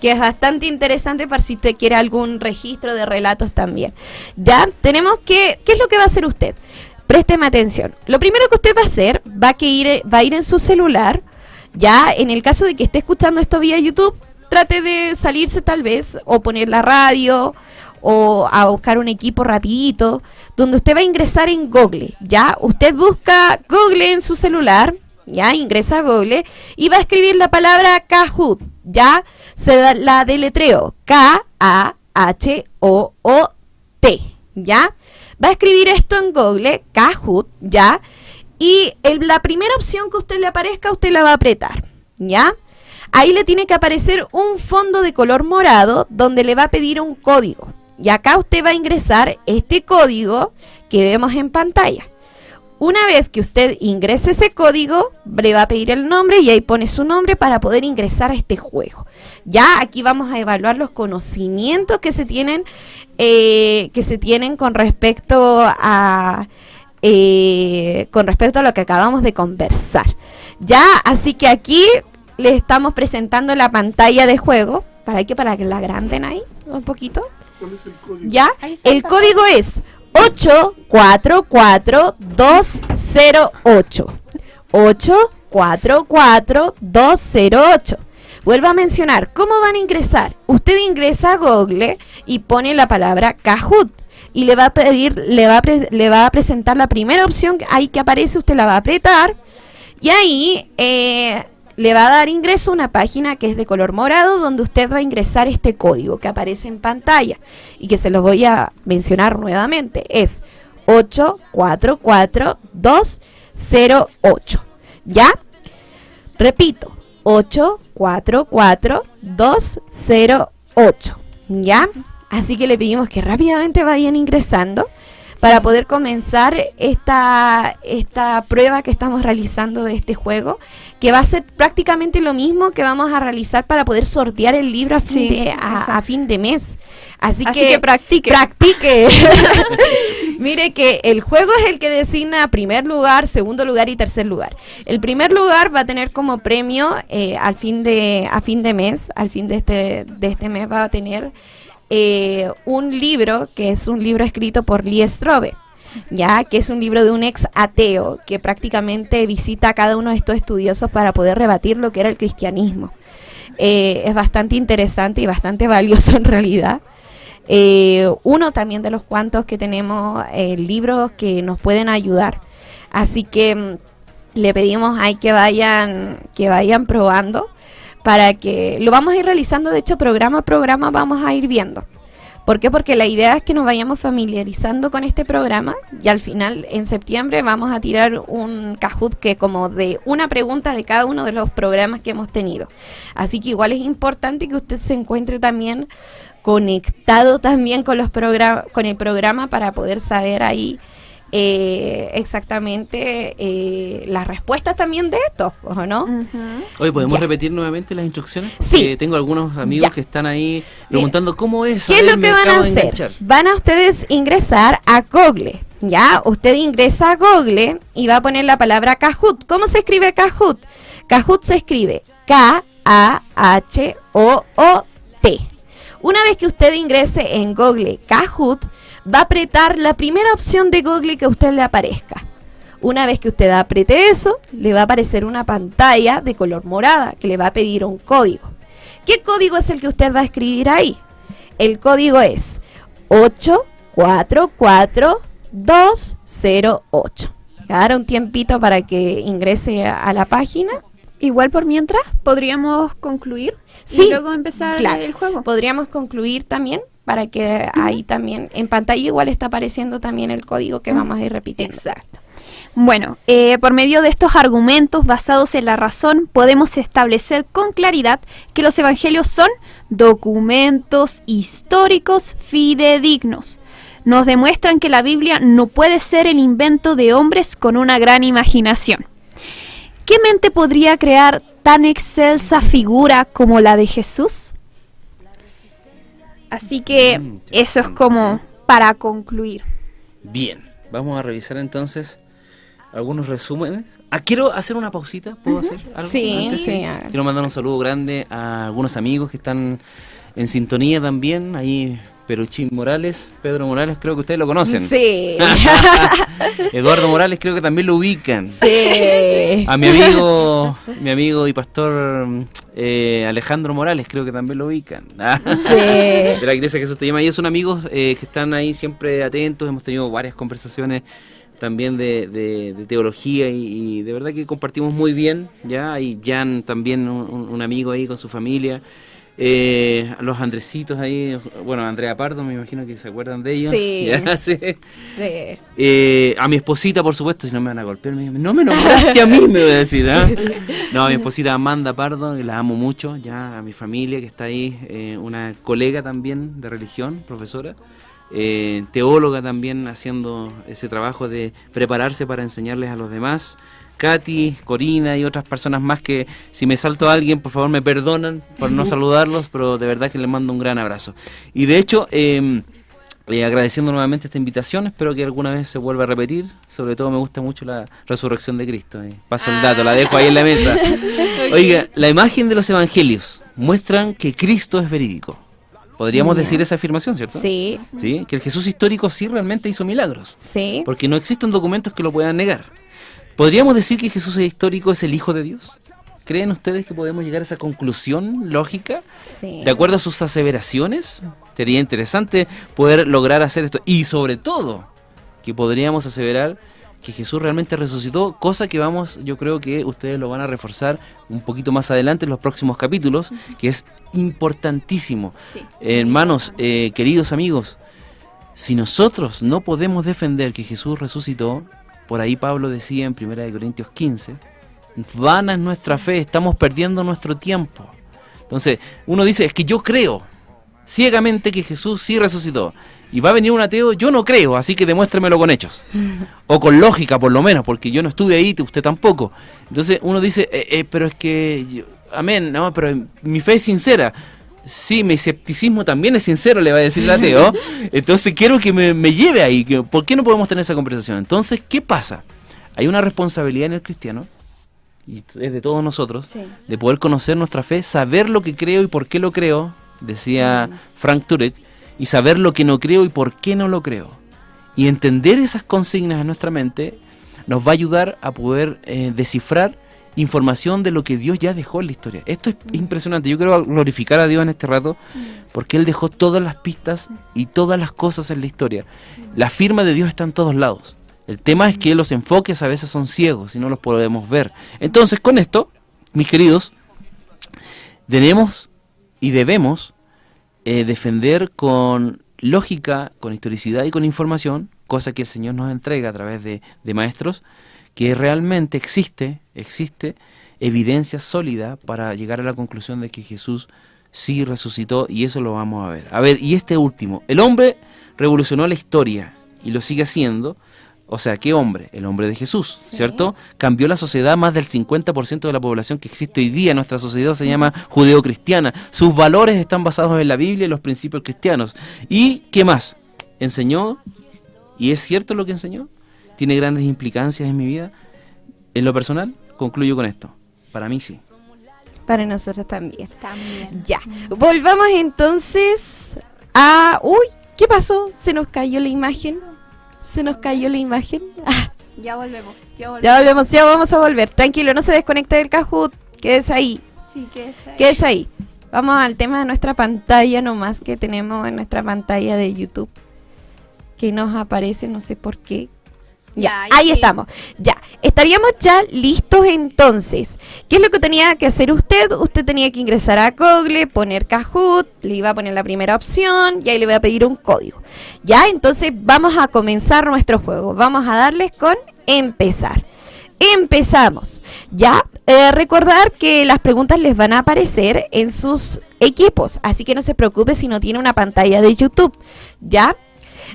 Que es bastante interesante para si usted quiere algún registro de relatos también. Ya tenemos ¿qué es lo que va a hacer usted? Présteme atención. Lo primero que usted va a hacer, va a ir en su celular, ya en el caso de que esté escuchando esto vía YouTube, trate de salirse tal vez, o poner la radio, o a buscar un equipo rapidito, donde usted va a ingresar en Google, ya, usted busca Google en su celular, ya, ingresa a Google, y va a escribir la palabra Kahoot, ya, la deletreo, K-A-H-O-O-T, ya, va a escribir esto en Google, Kahoot, ya, y la primera opción que a usted le aparezca, usted la va a apretar, ya. Ahí le tiene que aparecer un fondo de color morado donde le va a pedir un código. Y acá usted va a ingresar este código que vemos en pantalla. Una vez que usted ingrese ese código, le va a pedir el nombre y ahí pone su nombre para poder ingresar a este juego. Ya aquí vamos a evaluar los conocimientos que se tienen con respecto a lo que acabamos de conversar. Ya, así que aquí le estamos presentando la pantalla de juego. Para que la agranden ahí un poquito. ¿Cuál es el código? Ya, el código es 844208. 844208. Vuelvo a mencionar, ¿cómo van a ingresar? Usted ingresa a Google y pone la palabra Kahoot. Y le va a presentar la primera opción ahí que aparece, usted la va a apretar. Y ahí le va a dar ingreso a una página que es de color morado, donde usted va a ingresar este código que aparece en pantalla y que se los voy a mencionar nuevamente. Es 844208. ¿Ya? Repito, 844208. ¿Ya? Así que le pedimos que rápidamente vayan ingresando para poder comenzar esta prueba que estamos realizando de este juego, que va a ser prácticamente lo mismo que vamos a realizar para poder sortear el libro a fin de mes. Así que practique. Mire que el juego es el que designa primer lugar, segundo lugar y tercer lugar. El primer lugar va a tener como premio a fin de mes, al fin de este mes va a tener un libro que es un libro escrito por Lee Strobel, ya que es un libro de un ex ateo que prácticamente visita a cada uno de estos estudiosos para poder rebatir lo que era el cristianismo. Es bastante interesante y bastante valioso en realidad. Uno también de los cuantos que tenemos libros que nos pueden ayudar. Así que le pedimos ahí que vayan probando, para que lo vamos a ir realizando, de hecho programa a programa vamos a ir viendo. ¿Por qué? Porque la idea es que nos vayamos familiarizando con este programa y al final en septiembre vamos a tirar un Kahoot que como de una pregunta de cada uno de los programas que hemos tenido. Así que igual es importante que usted se encuentre también conectado también con el programa para poder saber ahí exactamente las respuestas también de esto, ¿o no? Oye, ¿podemos Ya. repetir nuevamente las instrucciones? Sí. Porque tengo algunos amigos Ya. que están ahí preguntando cómo es. ¿Qué A es ver, lo me que van a acabo de hacer? enganchar. Van a ustedes ingresar a Google, ¿ya? Usted ingresa a Google y va a poner la palabra Kahoot. ¿Cómo se escribe Kahoot? Kahoot se escribe K-A-H-O-O-T. Una vez que usted ingrese en Google Kahoot, va a apretar la primera opción de Google que a usted le aparezca. Una vez que usted apriete eso, le va a aparecer una pantalla de color morada que le va a pedir un código. ¿Qué código es el que usted va a escribir ahí? El código es 844208. Ahora un tiempito para que ingrese a la página. Igual por mientras podríamos concluir Sí, y luego empezar claro. el juego. Podríamos concluir también para que ahí también en pantalla igual está apareciendo también el código que vamos a ir repitiendo. Exacto. Bueno, por medio de estos argumentos basados en la razón, podemos establecer con claridad que los evangelios son documentos históricos fidedignos. Nos demuestran que la Biblia no puede ser el invento de hombres con una gran imaginación. ¿Qué mente podría crear tan excelsa figura como la de Jesús? Así que eso es como para concluir. Bien, vamos a revisar entonces algunos resúmenes. Quiero hacer una pausita, ¿puedo hacer algo? Sí, antes? sí, haga. Quiero mandar un saludo grande a algunos amigos que están en sintonía también. Ahí Peruchín Morales, Pedro Morales, creo que ustedes lo conocen. Sí. Eduardo Morales, creo que también lo ubican. Sí. A mi amigo y pastor Alejandro Morales, creo que también lo ubican. De la Iglesia Jesús te llama. Y son amigos que están ahí siempre atentos. Hemos tenido varias conversaciones también de teología y de verdad que compartimos muy bien. Ya hay Jan también, un amigo ahí con su familia. A los Andresitos ahí, bueno, Andrea Pardo, me imagino que se acuerdan de ellos. Sí. Ya, sí. Sí. A mi esposita, por supuesto, si no me van a golpear, no me nombraste a mí, me voy a decir. No, a mi esposita Amanda Pardo, que la amo mucho, ya a mi familia que está ahí, una colega también de religión, profesora, teóloga también, haciendo ese trabajo de prepararse para enseñarles a los demás. Katy, Corina y otras personas más que si me salto a alguien, por favor me perdonan por no saludarlos, pero de verdad que les mando un gran abrazo. Y de hecho, agradeciendo nuevamente esta invitación, espero que alguna vez se vuelva a repetir. Sobre todo me gusta mucho la resurrección de Cristo. Paso el dato, la dejo ahí en la mesa. Oiga, la imagen de los evangelios muestran que Cristo es verídico. Podríamos decir esa afirmación, ¿cierto? Sí. ¿Sí? Que el Jesús histórico sí realmente hizo milagros. Sí. Porque no existen documentos que lo puedan negar. ¿Podríamos decir que Jesús histórico es el Hijo de Dios? ¿Creen ustedes que podemos llegar a esa conclusión lógica? Sí. ¿De acuerdo a sus aseveraciones? Sería interesante poder lograr hacer esto. Y sobre todo, que podríamos aseverar que Jesús realmente resucitó, cosa que yo creo que ustedes lo van a reforzar un poquito más adelante en los próximos capítulos, que es importantísimo. Sí. Hermanos, queridos amigos, si nosotros no podemos defender que Jesús resucitó, por ahí Pablo decía en 1 Corintios 15, vana es nuestra fe, estamos perdiendo nuestro tiempo. Entonces, uno dice, es que yo creo ciegamente que Jesús sí resucitó. Y va a venir un ateo, yo no creo, así que demuéstremelo con hechos. O con lógica, por lo menos, porque yo no estuve ahí, usted tampoco. Entonces, uno dice, pero es que, amén, no, pero mi fe es sincera. Sí, mi escepticismo también es sincero, le va a decir el ateo. Entonces quiero que me lleve ahí. ¿Por qué no podemos tener esa conversación? Entonces, ¿qué pasa? Hay una responsabilidad en el cristiano, y es de todos nosotros, Sí. de poder conocer nuestra fe, saber lo que creo y por qué lo creo, decía Frank Turek, y saber lo que no creo y por qué no lo creo. Y entender esas consignas en nuestra mente nos va a ayudar a poder descifrar información de lo que Dios ya dejó en la historia. Esto es impresionante. Yo quiero glorificar a Dios en este rato porque Él dejó todas las pistas y todas las cosas en la historia. La firma de Dios está en todos lados. El tema es que los enfoques a veces son ciegos y no los podemos ver. Entonces, con esto, mis queridos, tenemos y debemos defender con lógica, con historicidad y con información, cosa que el Señor nos entrega a través de maestros, que realmente existe evidencia sólida para llegar a la conclusión de que Jesús sí resucitó, y eso lo vamos a ver. A ver, y este último, el hombre revolucionó la historia y lo sigue haciendo. O sea, ¿qué hombre? El hombre de Jesús, Sí. ¿cierto? Cambió la sociedad, más del 50% de la población que existe hoy día. Nuestra sociedad se llama judeocristiana. Sus valores están basados en la Biblia y los principios cristianos. ¿Y qué más? Enseñó, y es cierto lo que enseñó, tiene grandes implicancias en mi vida. En lo personal, concluyo con esto. Para mí sí. Para nosotros también. También. Ya, volvamos entonces a... Uy, ¿qué pasó? Se nos cayó la imagen. Se nos cayó la imagen. Ah, Ya volvemos. ya volvemos, ya vamos a volver. Tranquilo, no se desconecte del Kahoot. Quédese ahí, Sí, que es ahí. quédese ahí. Vamos al tema de nuestra pantalla nomás que tenemos en nuestra pantalla de YouTube. Que nos aparece, no sé por qué. Ya, Ya, ahí sí. estamos. Ya, estaríamos ya listos entonces. ¿Qué es lo que tenía que hacer usted? Usted tenía que ingresar a Google, poner Kahoot, le iba a poner la primera opción y ahí le voy a pedir un código. Ya, entonces vamos a comenzar nuestro juego. Vamos a darles con empezar. Empezamos. Ya, recordar que las preguntas les van a aparecer en sus equipos, así que no se preocupe si no tiene una pantalla de YouTube. Ya.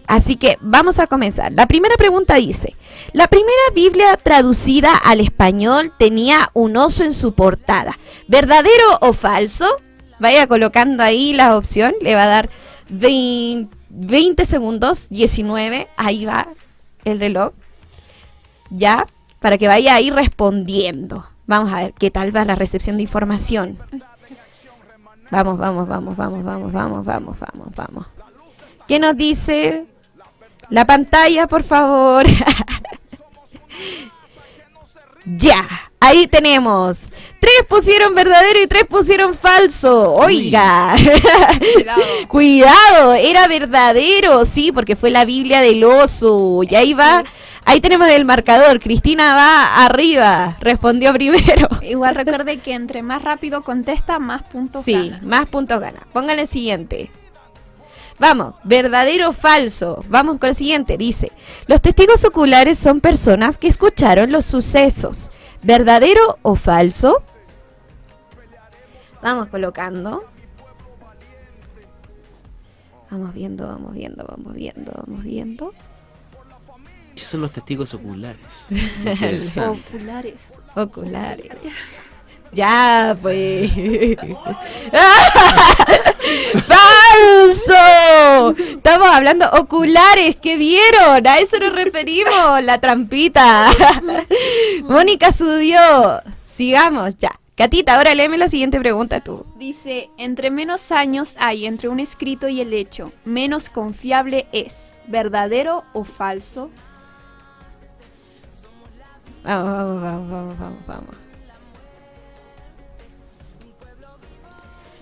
Así que vamos a comenzar. La primera pregunta dice: la primera Biblia traducida al español tenía un oso en su portada. ¿Verdadero o falso? Vaya colocando ahí la opción. Le va a dar 20 segundos, 19. Ahí va el reloj. Ya, para que vaya ahí respondiendo. Vamos a ver qué tal va la recepción de información. Vamos. ¿Qué nos dice? La pantalla, por favor. Ya, ahí tenemos. 3 pusieron verdadero y 3 pusieron falso. Oiga. Cuidado. Cuidado, era verdadero, sí, porque fue la Biblia del oso. Y ahí va, ahí tenemos el marcador. Cristina va arriba, respondió primero. Igual recuerde que entre más rápido contesta, más puntos Sí, gana. más puntos gana. Pónganle el siguiente. Vamos, verdadero o falso. Vamos con el siguiente. Dice: los testigos oculares son personas que escucharon los sucesos. ¿Verdadero o falso? Vamos colocando. Vamos viendo. ¿Qué son los testigos oculares? Interesante. Populares. Oculares. Ya, pues. ¡Falso! Estamos hablando oculares, ¿qué vieron? A eso nos referimos, la trampita. Mónica subió. Sigamos, ya. Catita, ahora léeme la siguiente pregunta tú. Dice, entre menos años hay entre un escrito y el hecho, menos confiable es. ¿Verdadero o falso? Vamos.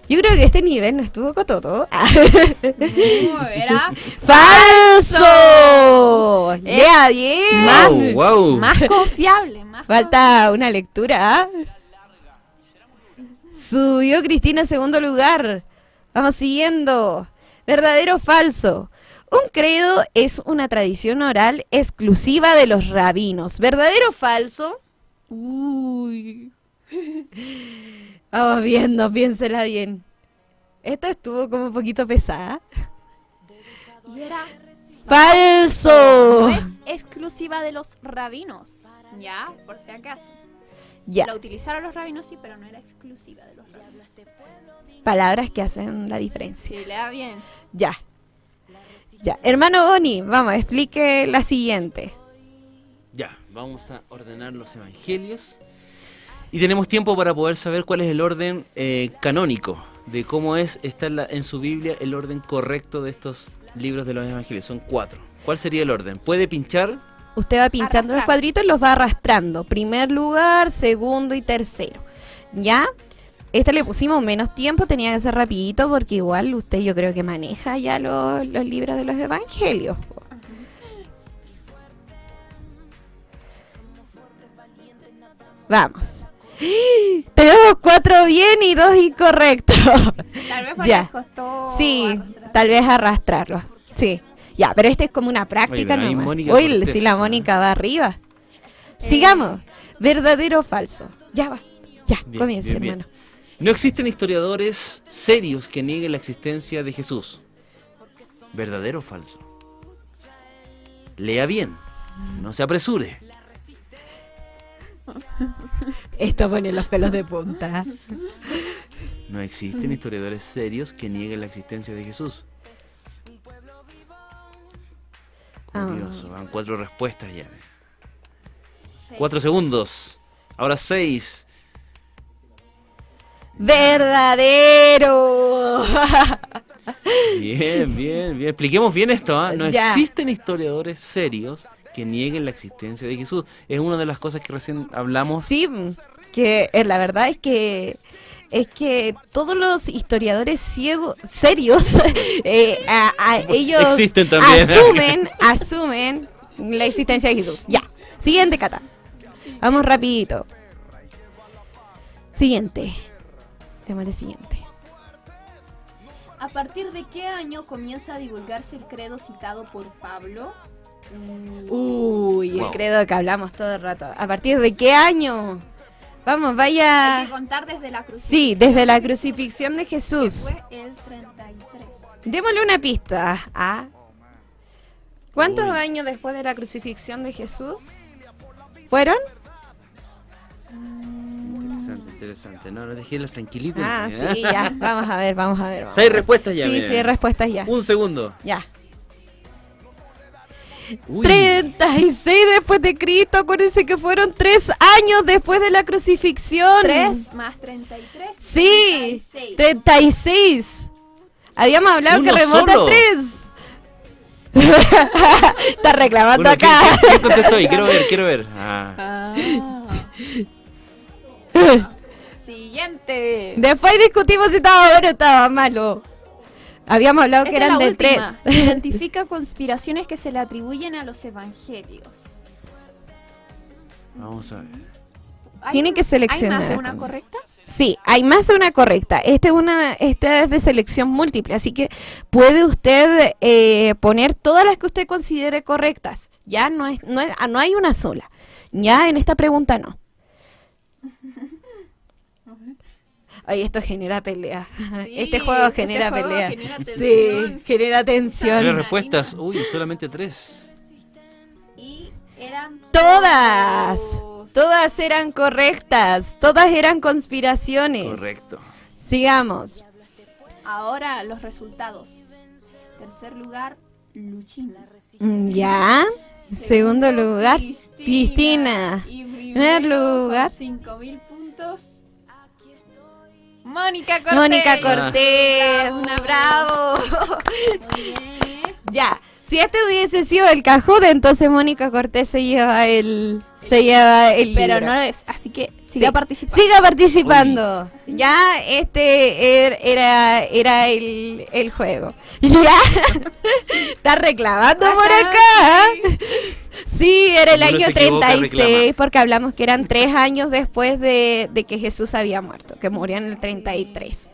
Yo creo que este nivel no estuvo cototo. Era ¡Falso! ¡Lea bien! más, Wow. más confiable. Más Falta una lectura. ¿Ah? Subió Cristina en segundo lugar. Vamos siguiendo. ¿Verdadero o falso? Un credo es una tradición oral exclusiva de los rabinos. ¿Verdadero o falso? Uy. Vamos viendo, piénsela bien. Esta estuvo como un poquito pesada. Y era ¡Falso! no es exclusiva de los rabinos, ya, por si acaso. Ya, La utilizaron los rabinos, sí, pero no era exclusiva de los rabinos. palabras que hacen la diferencia. Sí, lea bien. Ya. Hermano Boni, vamos, explique la siguiente. Ya, vamos a ordenar los evangelios. Y tenemos tiempo para poder saber cuál es el orden canónico, de cómo está en su Biblia el orden correcto de estos libros de los evangelios. Son 4. ¿Cuál sería el orden? ¿Puede pinchar? Usted va pinchando los Arrastrar. cuadritos y los va arrastrando. Primer lugar, segundo y tercero. ¿Ya? Esta le pusimos menos tiempo, tenía que ser rapidito porque igual usted yo creo que maneja ya los libros de los evangelios. Vamos. Tenemos 4 bien y 2 incorrectos. Tal vez Ya. les costó. Sí, arrastrar. tal vez arrastrarlos. Sí. Ya, pero este es como una práctica Oye, pero ahí nomás. Mónica Uy, Cortés, si la ¿eh? Mónica va arriba. Sigamos. ¿Verdadero o falso? Ya va. Ya, Bien, comience, bien, bien. hermano. No existen historiadores serios que nieguen la existencia de Jesús. ¿Verdadero o falso? Lea bien. No se apresure. Esto pone los pelos de punta. No existen historiadores serios que nieguen la existencia de Jesús. Curioso, van 4 respuestas ya. 4 segundos. Ahora 6. ¡Verdadero! Bien, bien, bien. Expliquemos bien esto, ¿ah? No Ya. existen historiadores serios que nieguen la existencia de Jesús. Es una de las cosas que recién hablamos. Sí, que la verdad es que todos los historiadores serios ellos Existen también. asumen la existencia de Jesús. Ya. Siguiente, Cata. Vamos rapidito. Siguiente. Tema siguiente. ¿A partir de qué año comienza a divulgarse el credo citado por Pablo? Uy, Wow. el credo que hablamos todo el rato. ¿A partir de qué año? Vamos, Hay vaya. que contar desde la crucifixión. Sí, desde la crucifixión de Que Jesús. fue el 33. Démosle una pista. ¿Cuántos Uy. años después de la crucifixión de Jesús fueron? Interesante, interesante. No, déjenlos tranquilitos. Sí, ya. Vamos a ver, vamos a ver. 6 respuestas ya. Sí, mira. sí, respuestas ya. Un segundo. Ya. Uy. 36 después de Cristo. Acuérdense que fueron 3 años después de la crucifixión. 3 más 33. Sí, 36. 36. Habíamos hablado Uno que remonta solo. 3. Está reclamando Bueno, acá. ¿quién contestó ahí? Quiero ver. Siguiente. Después discutimos si estaba bueno o estaba malo. Habíamos hablado que Esta es eran la del 3. última. Identifica conspiraciones que se le atribuyen a los evangelios. Vamos a ver. Tiene que seleccionar. ¿Hay más de una correcta? Sí, hay más de una correcta. Esta es de selección múltiple, así que puede usted poner todas las que usted considere correctas. Ya no hay una sola. Ya en esta pregunta no. Ay, esto genera pelea. Sí, este juego este genera juego pelea. genera Sí, tensión. genera 3 tensión. respuestas. Uy, solamente 3. Y eran Todas. todos. Todas eran correctas. Todas eran conspiraciones. Correcto. Sigamos. Ahora los resultados. Tercer lugar, Luchina. Ya. Segundo lugar, Cristina. Y Primer lugar, 5.000 puntos. Mónica Cortés. Mónica Cortés. Un bravo. Muy bien. Ya. Si este hubiese sido el Cajude, entonces Mónica Cortés se lleva el Pero libro. no es, así que siga Sí. participando. Siga participando. Ya era el juego. Ya. Está reclamando por Ajá, acá. Sí, era el Cuando uno año se equivoca, 36, reclama. porque hablamos que eran 3 años después de que Jesús había muerto, que murió en el 33.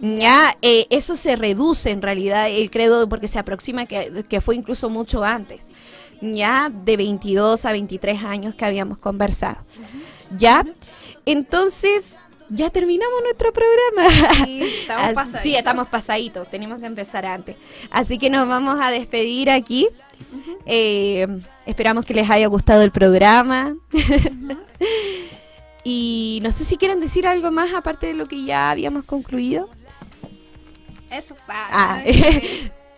Ya, eso se reduce en realidad el credo porque se aproxima que fue incluso mucho antes. Ya, de 22 a 23 años que habíamos conversado. Ya, entonces, ya terminamos nuestro programa. Sí, estamos pasaditos. Sí, estamos pasaditos, tenemos que empezar antes. Así que nos vamos a despedir aquí. Esperamos que les haya gustado el programa. Y no sé si quieren decir algo más aparte de lo que ya habíamos concluido. Eso, Ah.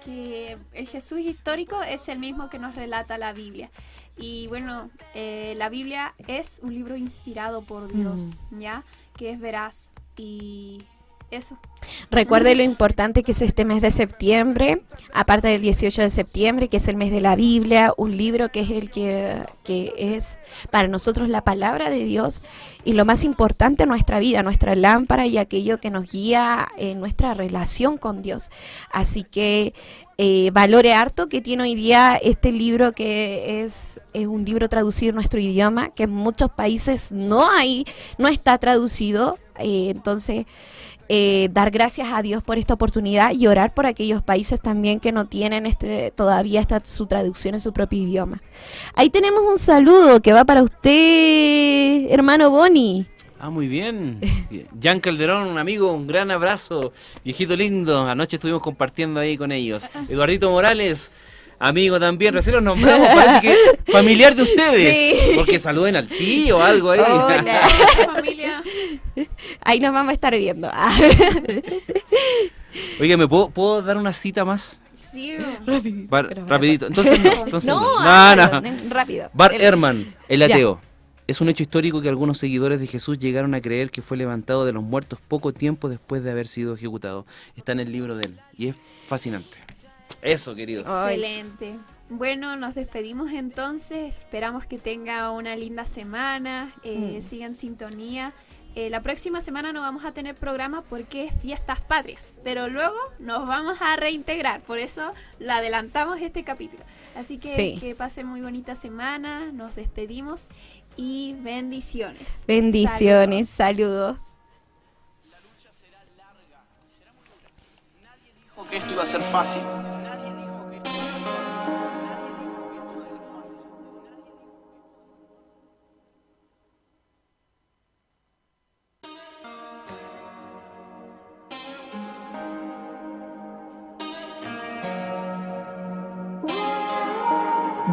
que el Jesús histórico es el mismo que nos relata la Biblia. Y bueno, la Biblia es un libro inspirado por Dios, ¿ya? Que es veraz. Y eso. Recuerde lo importante que es este mes de septiembre, aparte del 18 de septiembre, que es el mes de la Biblia, un libro que es el que es para nosotros la palabra de Dios y lo más importante en nuestra vida, nuestra lámpara y aquello que nos guía en nuestra relación con Dios. Así que valore harto que tiene hoy día este libro que es un libro traducido en nuestro idioma, que en muchos países no está traducido, entonces dar gracias a Dios por esta oportunidad y orar por aquellos países también que no tienen todavía su traducción en su propio idioma. Ahí tenemos un saludo que va para usted, hermano Boni. Muy bien. Jan Calderón, un amigo, un gran abrazo. Viejito lindo. Anoche estuvimos compartiendo ahí con ellos. Eduardito Morales. amigo también, recién los nombramos, parece que familiar de ustedes, Sí. porque saluden al tío o algo ahí. Hola. Familia. Ahí nos vamos a estar viendo. Oiga, ¿me puedo dar una cita más? Sí. Rapidito. Entonces No, no. Álvaro, rápido. Bart El- Ehrman, el Ya. ateo. Es un hecho histórico que algunos seguidores de Jesús llegaron a creer que fue levantado de los muertos poco tiempo después de haber sido ejecutado. Está en el libro de él y es fascinante. Eso, queridos. Ay. Excelente. Bueno, nos despedimos entonces. Esperamos que tenga una linda semana. Siga en sintonía. La próxima semana no vamos a tener programa porque es fiestas patrias, pero luego nos vamos a reintegrar, por eso la adelantamos este capítulo. Así que Sí. que pasen muy bonita semana, nos despedimos y bendiciones. Bendiciones, saludos. Dijo que esto iba a ser fácil.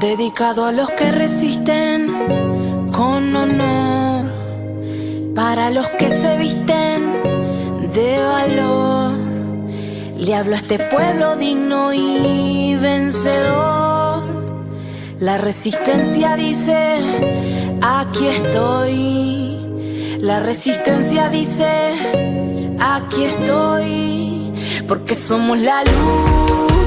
Dedicado a los que resisten con honor, para los que se visten de valor. Le hablo a este pueblo digno y vencedor. La resistencia dice, aquí estoy. La resistencia dice, aquí estoy. Porque somos la luz